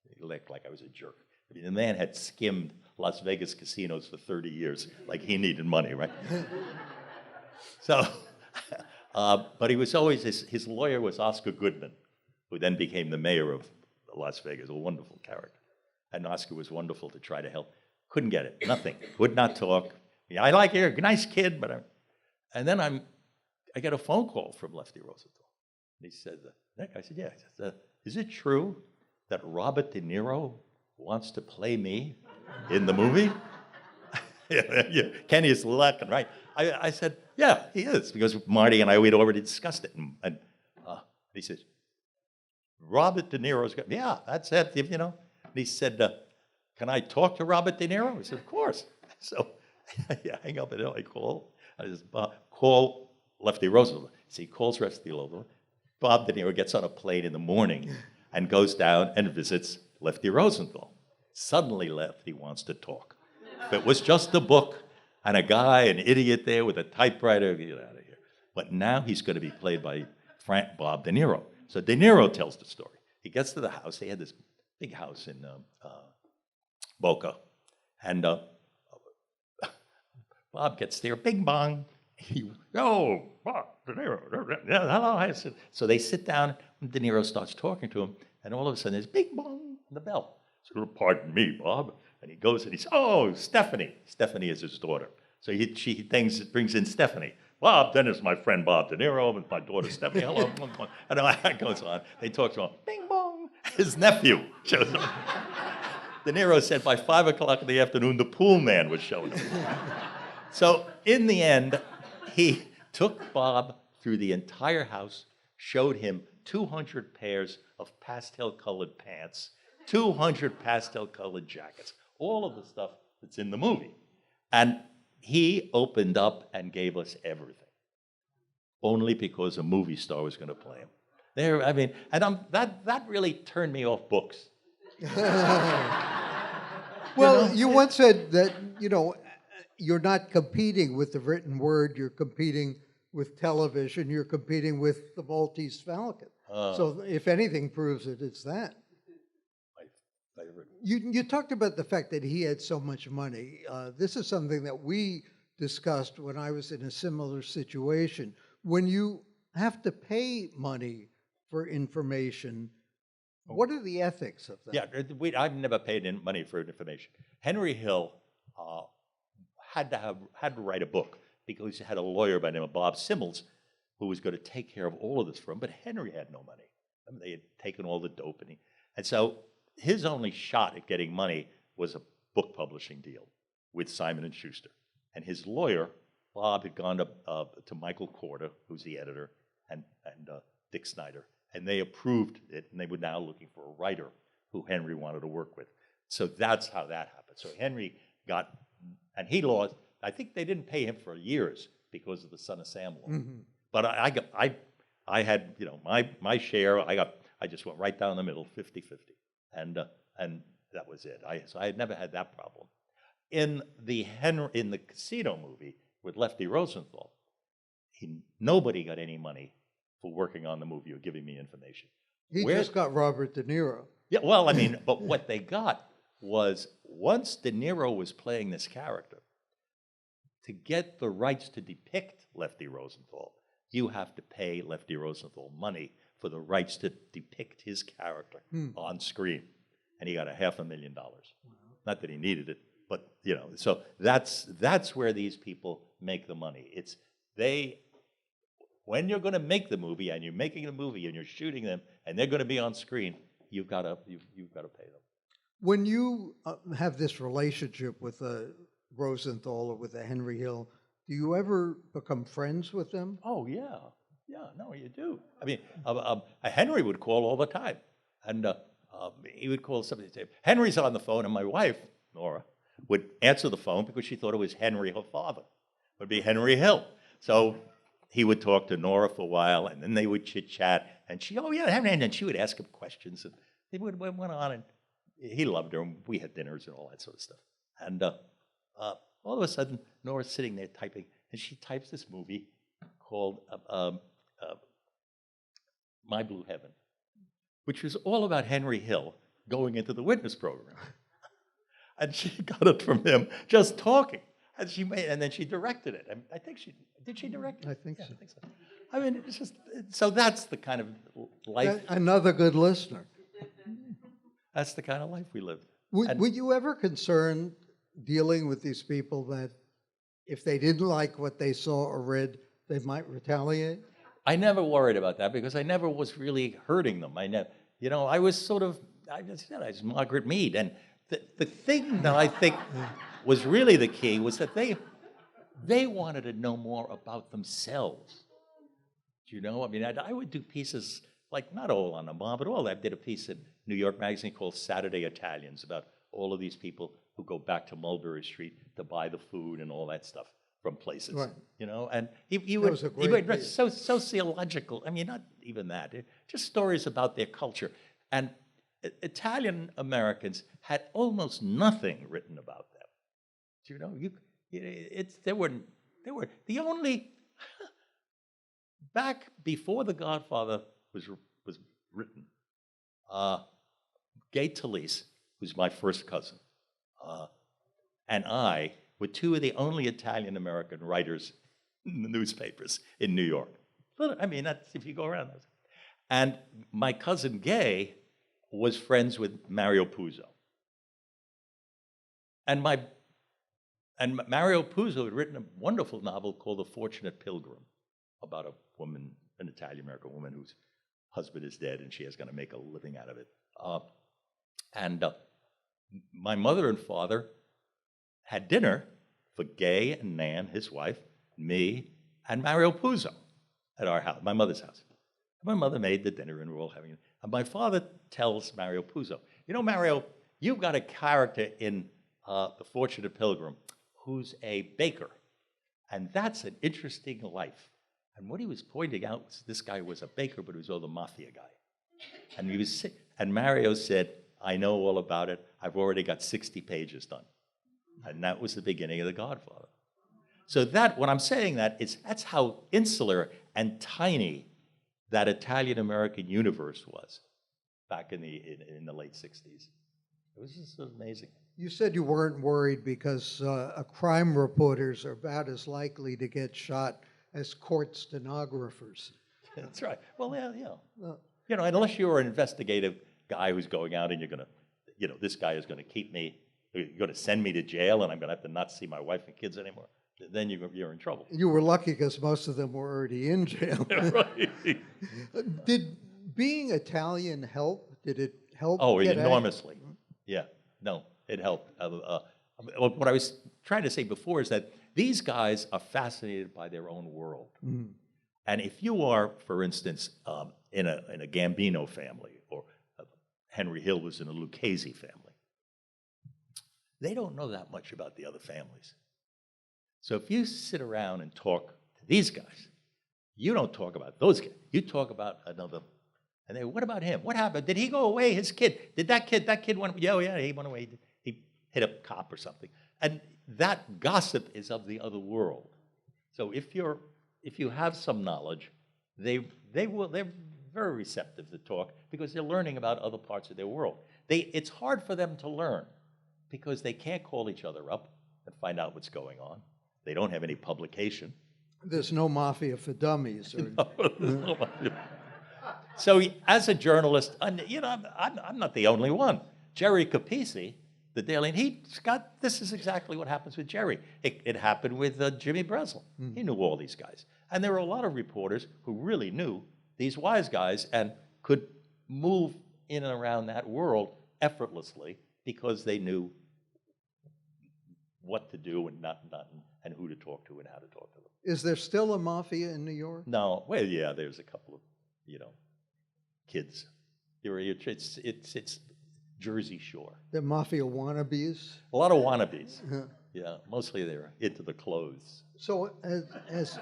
He looked like I was a jerk. I mean, the man had skimmed Las Vegas casinos for 30 years, like he needed money, right? So, but he was always, his lawyer was Oscar Goodman, who then became the mayor of Las Vegas, a wonderful character. And Oscar was wonderful to try to help. Couldn't get it, nothing, would not talk. Yeah, I like you, nice kid, but and then I get a phone call from Lefty Rosenthal. And he said, Nick, I said, yeah. He says, is it true that Robert De Niro wants to play me in the movie? Yeah. Kenny is laughing, right? I said, yeah, he is, because Marty and I, we'd already discussed it. And he says, Robert De Niro's got, yeah, that's it, you know. And he said, can I talk to Robert De Niro? I said, of course. So I hang up and I call. I just call Lefty Roosevelt. So he calls Lefty Roosevelt. Bob De Niro gets on a plane in the morning and goes down and visits Lefty Rosenthal. Suddenly Lefty wants to talk. If it was just a book and a guy, an idiot there with a typewriter, get out of here. But now he's going to be played by Bob De Niro. So De Niro tells the story. He gets to the house. They had this big house in Boca. And Bob gets there, bing bong. Oh, Bob De Niro. Yeah, hello. I said. So they sit down, and De Niro starts talking to him, and all of a sudden there's bing bong on the bell. So, pardon me, Bob. And he goes and he says, oh, Stephanie. Stephanie is his daughter. So she brings in Stephanie. Bob, then it's my friend Bob De Niro, and my daughter Stephanie. Hello. And it goes on. They talk to him. Bing bong. His nephew shows up. De Niro said by 5 o'clock in the afternoon, the pool man was showing up. So in the end, he took Bob through the entire house, showed him 200 pairs of pastel-colored pants, 200 pastel-colored jackets, all of the stuff that's in the movie. And he opened up and gave us everything, only because a movie star was going to play him. There, I mean, and that really turned me off books. Well, you once said that, you're not competing with the written word, you're competing with television, you're competing with the Maltese Falcon. So if anything proves it, it's that. My favorite. You talked about the fact that he had so much money. This is something that we discussed when I was in a similar situation. When you have to pay money for information, what are the ethics of that? Yeah, I've never paid in money for information. Henry Hill had to write a book because he had a lawyer by the name of Bob Simmels who was going to take care of all of this for him, but Henry had no money. I mean, they had taken all the dope, and so his only shot at getting money was a book publishing deal with Simon & Schuster. And his lawyer, Bob, had gone to Michael Korda, who's the editor, and Dick Snyder, and they approved it, and they were now looking for a writer who Henry wanted to work with. So that's how that happened. So Henry got, and he lost, I think they didn't pay him for years because of the Son of Sam law. Mm-hmm. But I had, my share, I just went right down the middle, 50-50. And that was it. So I had never had that problem. In the Casino movie with Lefty Rosenthal, nobody got any money for working on the movie or giving me information. He just got Robert De Niro. Yeah, well, I mean, but what they got was once De Niro was playing this character, to get the rights to depict Lefty Rosenthal, you have to pay Lefty Rosenthal money for the rights to depict his character on screen. And he got $500,000. Wow. Not that he needed it, but, so that's where these people make the money. It's when you're going to make the movie and you're making the movie and you're shooting them and they're going to be on screen, you've got to pay them. When you have this relationship with a Rosenthal or with a Henry Hill, do you ever become friends with them? Oh, yeah. Yeah, no, you do. I mean, Henry would call all the time. And he would call somebody and say, Henry's on the phone, and my wife, Nora, would answer the phone because she thought it was Henry, her father. It would be Henry Hill. So he would talk to Nora for a while, and then they would chit-chat. And she, oh, yeah, Henry, and then she would ask him questions. And they went on, and he loved her, and we had dinners and all that sort of stuff. And all of a sudden, Nora's sitting there typing, and she types this movie called My Blue Heaven, which was all about Henry Hill going into the witness program. And she got it from him just talking. And then she directed it. I think did she direct it? I think so. I think so. I mean, it's just, so that's the kind of life. Another good listener. That's the kind of life we live. Were you ever concerned dealing with these people that if they didn't like what they saw or read, they might retaliate? I never worried about that because I never was really hurting them. I never, I was sort of, I just said I was Margaret Mead. And the thing that I think was really the key was that they wanted to know more about themselves. I mean, I would do pieces, like not all on the mob, but all. I did a piece in New York Magazine called Saturday Italians about all of these people who go back to Mulberry Street to buy the food and all that stuff from places, Right. and he That was a great piece. sociological, I mean, not even that, just stories about their culture. And Italian Americans had almost nothing written about them. They were the only, back before The Godfather was written, Gay Talese, who's my first cousin, and I were two of the only Italian-American writers in the newspapers in New York. I mean, that's if you go around. And my cousin Gay was friends with Mario Puzo. And Mario Puzo had written a wonderful novel called The Fortunate Pilgrim about a woman, an Italian-American woman whose husband is dead and she is going to make a living out of it. My mother and father had dinner for Gay and Nan, his wife, me, and Mario Puzo at our house, my mother's house. My mother made the dinner and we're all having it. And my father tells Mario Puzo, Mario, you've got a character in The Fortunate Pilgrim who's a baker. And that's an interesting life. And what he was pointing out was this guy was a baker, but he was all the mafia guy. And Mario said, I know all about it. I've already got 60 pages done. And that was the beginning of The Godfather. So when I'm saying that, that's how insular and tiny that Italian-American universe was back in the late 60s. It was just amazing. You said you weren't worried because crime reporters are about as likely to get shot as court stenographers. That's right. Well, yeah. Unless you're an investigative guy who's going out and you're going to, this guy is going to keep me, you're going to send me to jail and I'm going to have to not see my wife and kids anymore, then you're in trouble. You were lucky because most of them were already in jail. Right. Did being Italian help? Did it help? Oh, get at- enormously. Yeah, no, it helped. What I was trying to say before is that these guys are fascinated by their own world. Mm. And if you are, for instance, in a Gambino family, or Henry Hill was in a Lucchese family, they don't know that much about the other families. So if you sit around and talk to these guys, you don't talk about those guys. You talk about another. And they, what about him? What happened? Did he go away? His kid? Did that kid went away? Yeah, he went away. He hit a cop or something. And that gossip is of the other world. So if you have some knowledge, they're very receptive to talk because they're learning about other parts of their world. It's hard for them to learn because they can't call each other up and find out what's going on. They don't have any publication. There's no mafia for dummies. Or, So as a journalist, I'm not the only one. Jerry Capisi, the Daily, this is exactly what happens with Jerry. It happened with Jimmy Breslin. He knew all these guys. And there were a lot of reporters who really knew these wise guys and could move in and around that world effortlessly because they knew what to do and not and who to talk to and how to talk to them. Is there still a mafia in New York? No, well, yeah, there's a couple of, kids. It's Jersey Shore. The mafia wannabes? A lot of wannabes. Yeah, mostly they're into the clothes. So has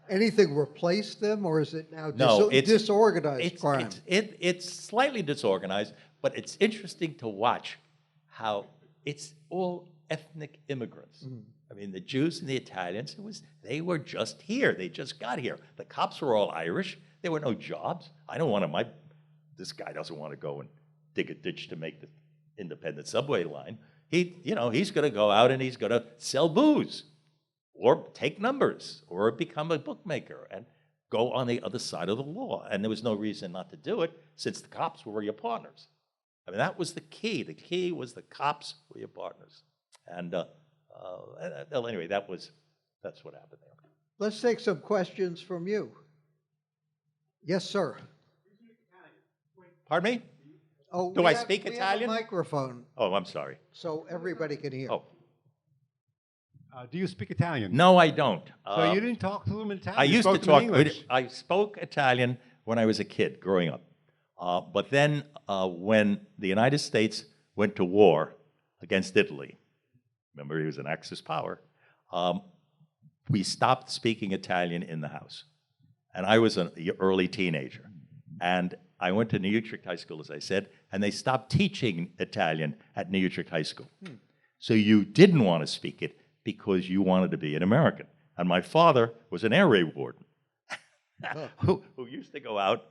anything replaced them, or is it now No, it's disorganized crime? It's slightly disorganized, but it's interesting to watch how it's all ethnic immigrants. I mean, the Jews and the Italians, they were just here. They just got here. The cops were all Irish. There were no jobs. This guy doesn't want to go and dig a ditch to make the independent subway line. He's going to go out and he's going to sell booze or take numbers or become a bookmaker and go on the other side of the law. And there was no reason not to do it since the cops were your partners. I mean, that was the key. The key was the cops were your partners. And anyway, that's what happened there. Let's take some questions from you. Yes, sir. Pardon me? Oh, Do we I have- speak we have a Italian? microphone, Oh, I'm sorry. so everybody can hear. Oh, Do you speak Italian? no, I don't. So you didn't talk to them in Italian? I you used to spoke them in talk. English. I spoke Italian when I was a kid, growing up. But then, when the United States went to war against Italy, remember he was an Axis power, we stopped speaking Italian in the house. And I was an early teenager. And I went to New Utrecht High School, as I said, and they stopped teaching Italian at New Utrecht High School. So you didn't want to speak it because you wanted to be an American. And my father was an air raid warden who used to go out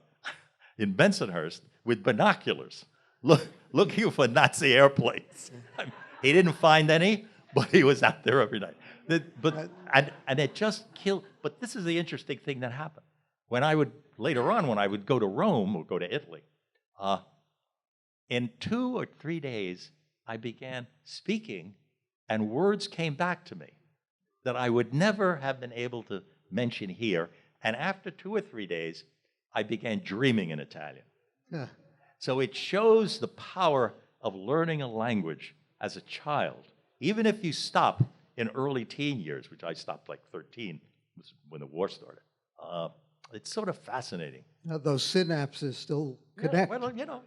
in Bensonhurst with binoculars, looking for Nazi airplanes. He didn't find any, but he was out there every night. And it just killed. But this is the interesting thing that happened. Later on, when I would go to Rome or go to Italy, in 2 or 3 days, I began speaking, and words came back to me that I would never have been able to mention here. And after 2 or 3 days, I began dreaming in Italian. Yeah. So it shows the power of learning a language as a child, even if you stop in early teen years, which I stopped like 13 when the war started. It's sort of fascinating. Now, those synapses still Yeah, connect. well,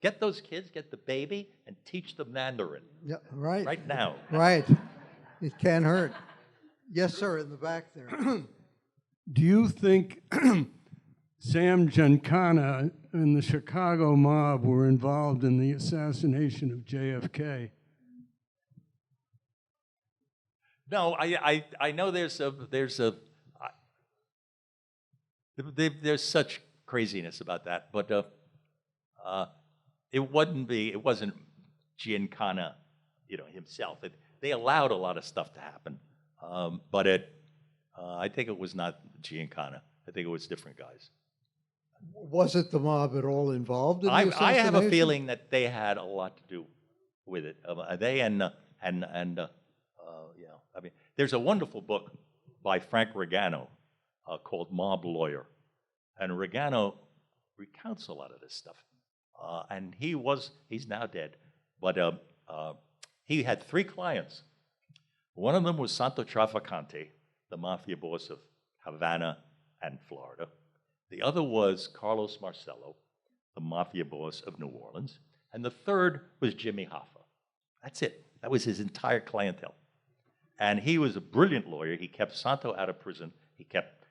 get those kids, get the baby, and teach them Mandarin Yeah, right. right now. Right. It can't hurt. Yes, sir, in the back there. Do you think Sam Giancana and the Chicago mob were involved in the assassination of JFK? No, I know there's such craziness about that, but it wasn't Giancana, himself. They allowed a lot of stuff to happen, but I think it was not Giancana. I think it was different guys. Wasn't the mob at all involved in the I assassination? have a feeling that they had a lot to do with it. They I mean, there's a wonderful book by Frank Regano called Mob Lawyer, and Regano recounts a lot of this stuff. And he's now dead, but he had 3 clients. One of them was Santo Trafficante, the mafia boss of Havana and Florida. The other was Carlos Marcello, the mafia boss of New Orleans. And the third was Jimmy Hoffa. That's it. That was his entire clientele. And he was a brilliant lawyer. He kept Santo out of prison. He kept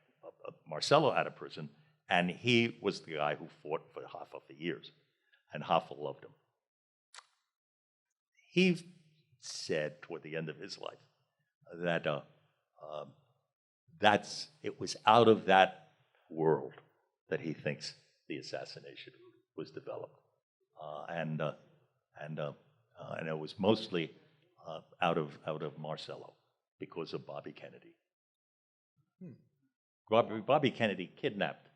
Marcello out of prison. And he was the guy who fought for Hoffa for years. And Hoffa loved him. He said toward the end of his life that it was out of that world that he thinks the assassination was developed. And it was mostly out of Marcello because of Bobby Kennedy. Bobby Kennedy kidnapped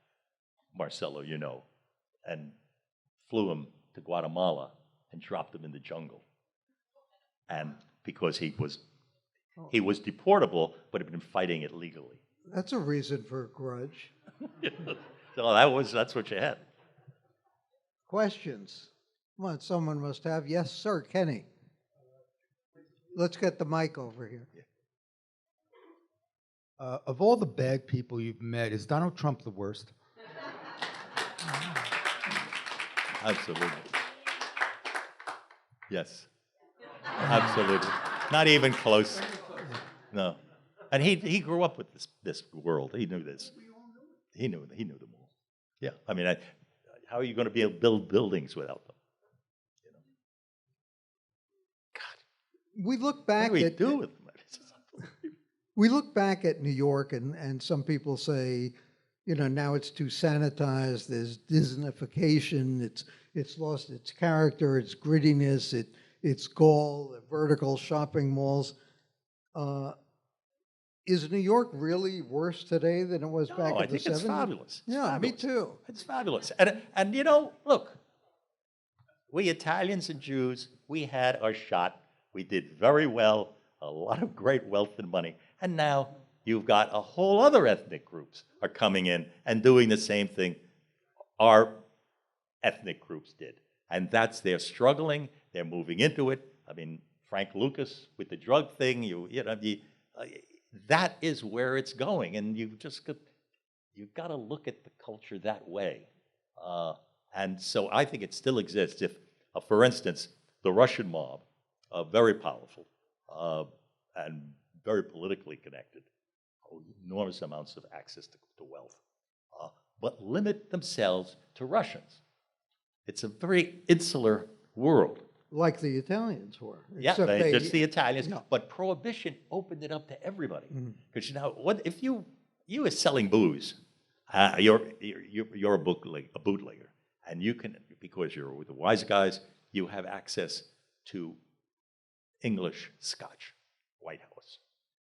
Marcello, and flew him to Guatemala and dropped him in the jungle. And because he was deportable, but had been fighting it legally. That's a reason for a grudge. So that's what you had. Questions? Come on, someone must have. Yes, sir, Kenny. Let's get the mic over here. Of all the bad people you've met, is Donald Trump the worst? Absolutely. Yes. Absolutely. Not even close. No. And he grew up with this world. He knew this. He knew them all. Yeah. I mean, how are you going to be able to build buildings without them? We look What back do we at do with them? we look back at New York, and some people say, now it's too sanitized. There's Disneyfication. It's lost its character, its grittiness, its gall, the vertical shopping malls. Is New York really worse today than it was back No, in I the think 70s? it's fabulous. It's Yeah, me fabulous. too. It's fabulous. And look, we Italians and Jews, we had our shot. We did very well, a lot of great wealth and money. And now you've got a whole other ethnic groups are coming in and doing the same thing our ethnic groups did. And they're struggling, they're moving into it. I mean, Frank Lucas with the drug thing, that is where it's going. And you've got to look at the culture that way. And so I think it still exists. If, for instance, the Russian mob, very powerful and very politically connected, enormous amounts of access to wealth, but limit themselves to Russians. It's a very insular world. Like the Italians were. Yeah, except just the Italians. no. But Prohibition opened it up to everybody. Because what if you are selling booze, you're a bootlegger, and you can, because you're with the wise guys, you have access to English Scotch, White Horse.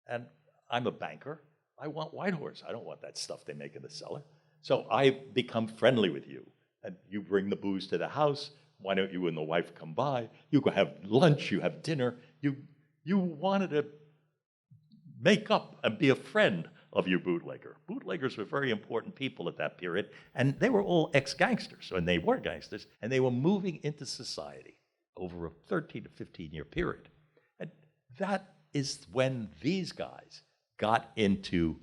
And I'm a banker. I want White Horse. I don't want that stuff they make in the cellar. So I become friendly with you, and you bring the booze to the house. Why don't you and the wife come by? You go have lunch, you have dinner. You wanted to make up and be a friend of your bootlegger. Bootleggers were very important people at that period, and they were all ex-gangsters, and they were gangsters, and they were moving into society over a 13 to 15-year period. And that is when these guys got into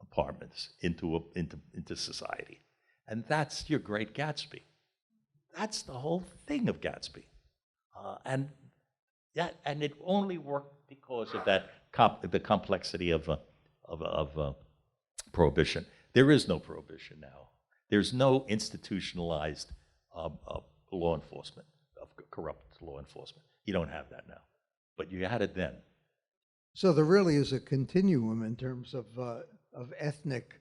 apartments, into society. And that's your Great Gatsby. That's the whole thing of Gatsby. And it only worked because of the complexity of Prohibition. There is no Prohibition now. There's no institutionalized law enforcement, of corrupt law enforcement. You don't have that now. But you had it then. So there really is a continuum in terms of ethnic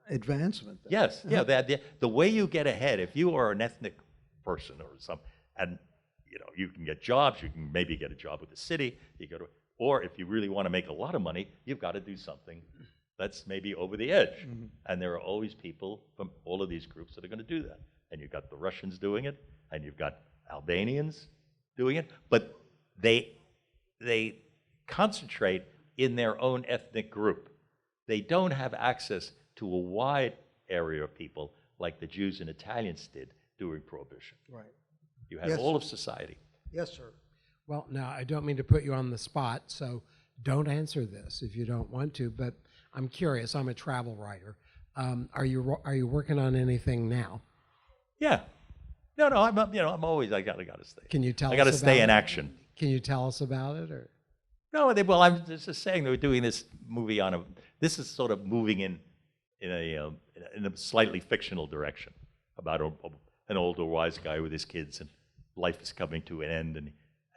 advancement. Then. Yes, yeah. The way you get ahead, if you are an ethnic person or something, and you can get jobs, you can maybe get a job with the city, or if you really want to make a lot of money, you've got to do something that's maybe over the edge. And there are always people from all of these groups that are going to do that. And you've got the Russians doing it, and you've got Albanians doing it, but they concentrate in their own ethnic group. They don't have access to a wide area of people like the Jews and Italians did during Prohibition. Right. You had Yes. all of society. Yes, sir. Well, now, I don't mean to put you on the spot, so don't answer this if you don't want to, but I'm curious. I'm a travel writer. Are you working on anything now? Yeah. No, I'm always, I gotta stay. Can you tell us I gotta about stay in it? action. Can you tell us about it, or? No, I'm just saying they were doing this movie this is sort of moving in a slightly fictional direction about an older wise guy with his kids, and life is coming to an end, and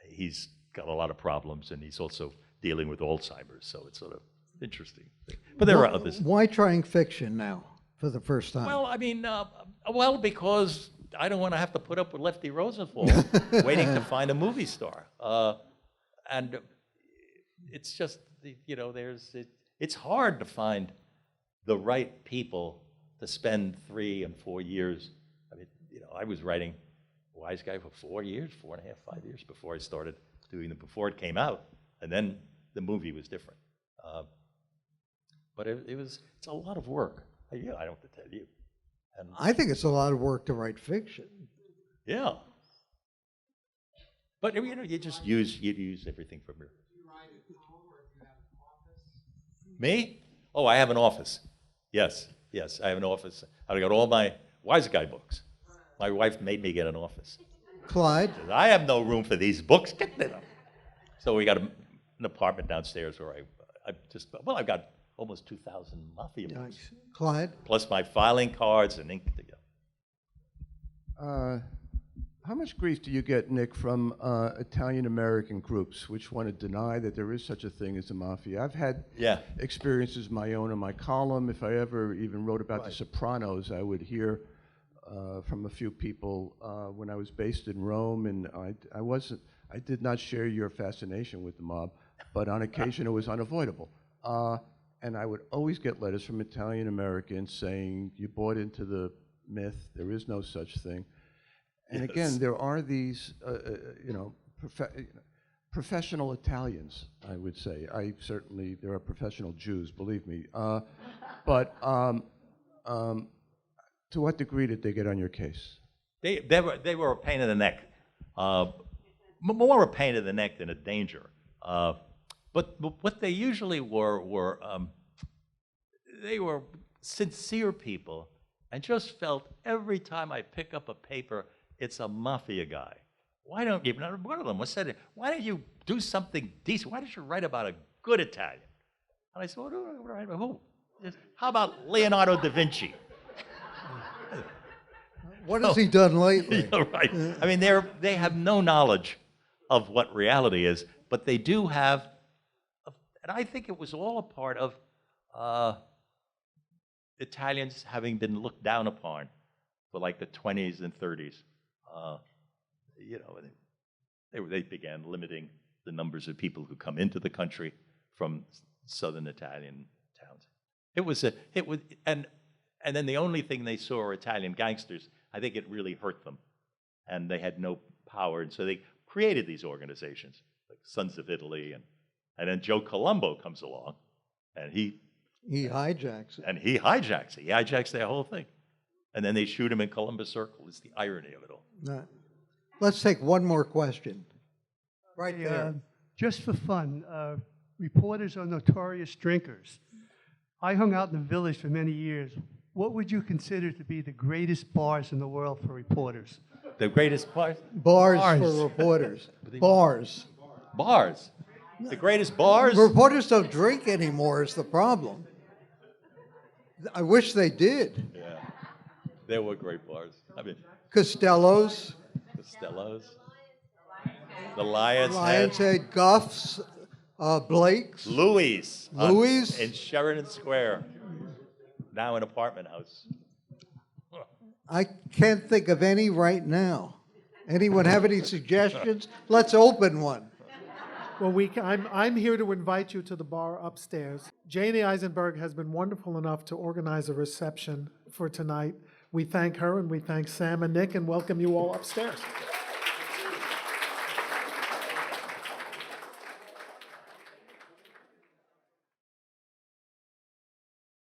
he's got a lot of problems, and he's also dealing with Alzheimer's, so it's sort of interesting. But there are others. Why trying fiction now for the first time? Well, I mean, because I don't want to have to put up with Lefty Rosenthal waiting to find a movie star. And it's just, it's hard to find the right people to spend 3 and 4 years. I mean, I was writing Wise Guy for 4 years, 4.5, 5 years before I started before it came out. And then the movie was different. But it's a lot of work. I don't have to tell you. And I think it's a lot of work to write fiction. yeah. But you just use everything from your. Me? Oh, I have an office. Yes, I have an office. I got all my Wise Guy books. My wife made me get an office. Clyde? I have no room for these books. Get them. So we got an apartment downstairs where I've got almost 2,000 Mafia books, Nice. Clyde? plus my filing cards and ink. How much grief do you get, Nick, from Italian-American groups which want to deny that there is such a thing as a mafia? I've had Yeah. experiences my own in my column. If I ever even wrote about The Sopranos, I would hear from a few people when I was based in Rome, and I did not share your fascination with the mob, but on occasion it was unavoidable. And I would always get letters from Italian Americans saying, you bought into the myth, there is no such thing. And Yes. again, there are these, professional Italians, I would say. There are professional Jews, believe me. But To what degree did they get on your case? They were a pain in the neck, more a pain in the neck than a danger. But what they usually were they were sincere people, and just felt every time I pick up a paper, it's a mafia guy. Why don't you? One of them was said, "Why don't you do something decent? Why don't you write about a good Italian?" And I said, "What do I write about? Who? How about Leonardo da Vinci?" What has he done lately? Yeah, right. I mean, they have no knowledge of what reality is, but they do have, and I think it was all a part of Italians having been looked down upon for like the 20s and 30s. You know, they began limiting the numbers of people who come into the country from southern Italian towns. And then the only thing they saw were Italian gangsters. I think it really hurt them, and they had no power, and so they created these organizations like Sons of Italy, and then Joe Colombo comes along, and he hijacks it. He hijacks their whole thing, and then they shoot him in Columbus Circle. It's the irony of it all. No. Let's take one more question. Right there. Just for fun, reporters are notorious drinkers. I hung out in the Village for many years. What would you consider to be the greatest bars in the world for reporters? The greatest bars? Bars for reporters. Bars. Bars. The greatest bars? Reporters don't drink anymore is the problem. I wish they did. Yeah. There were great bars. I mean, Costello's. The Lions Lions Head, Guff's, Blake's. Louis. Louis? In Sheridan Square. Now an apartment house. I can't think of any right now. Anyone have any suggestions? Let's open one. Well, I'm here to invite you to the bar upstairs. Janie Eisenberg has been wonderful enough to organize a reception for tonight. We thank her, and we thank Sam and Nick, and welcome you all upstairs.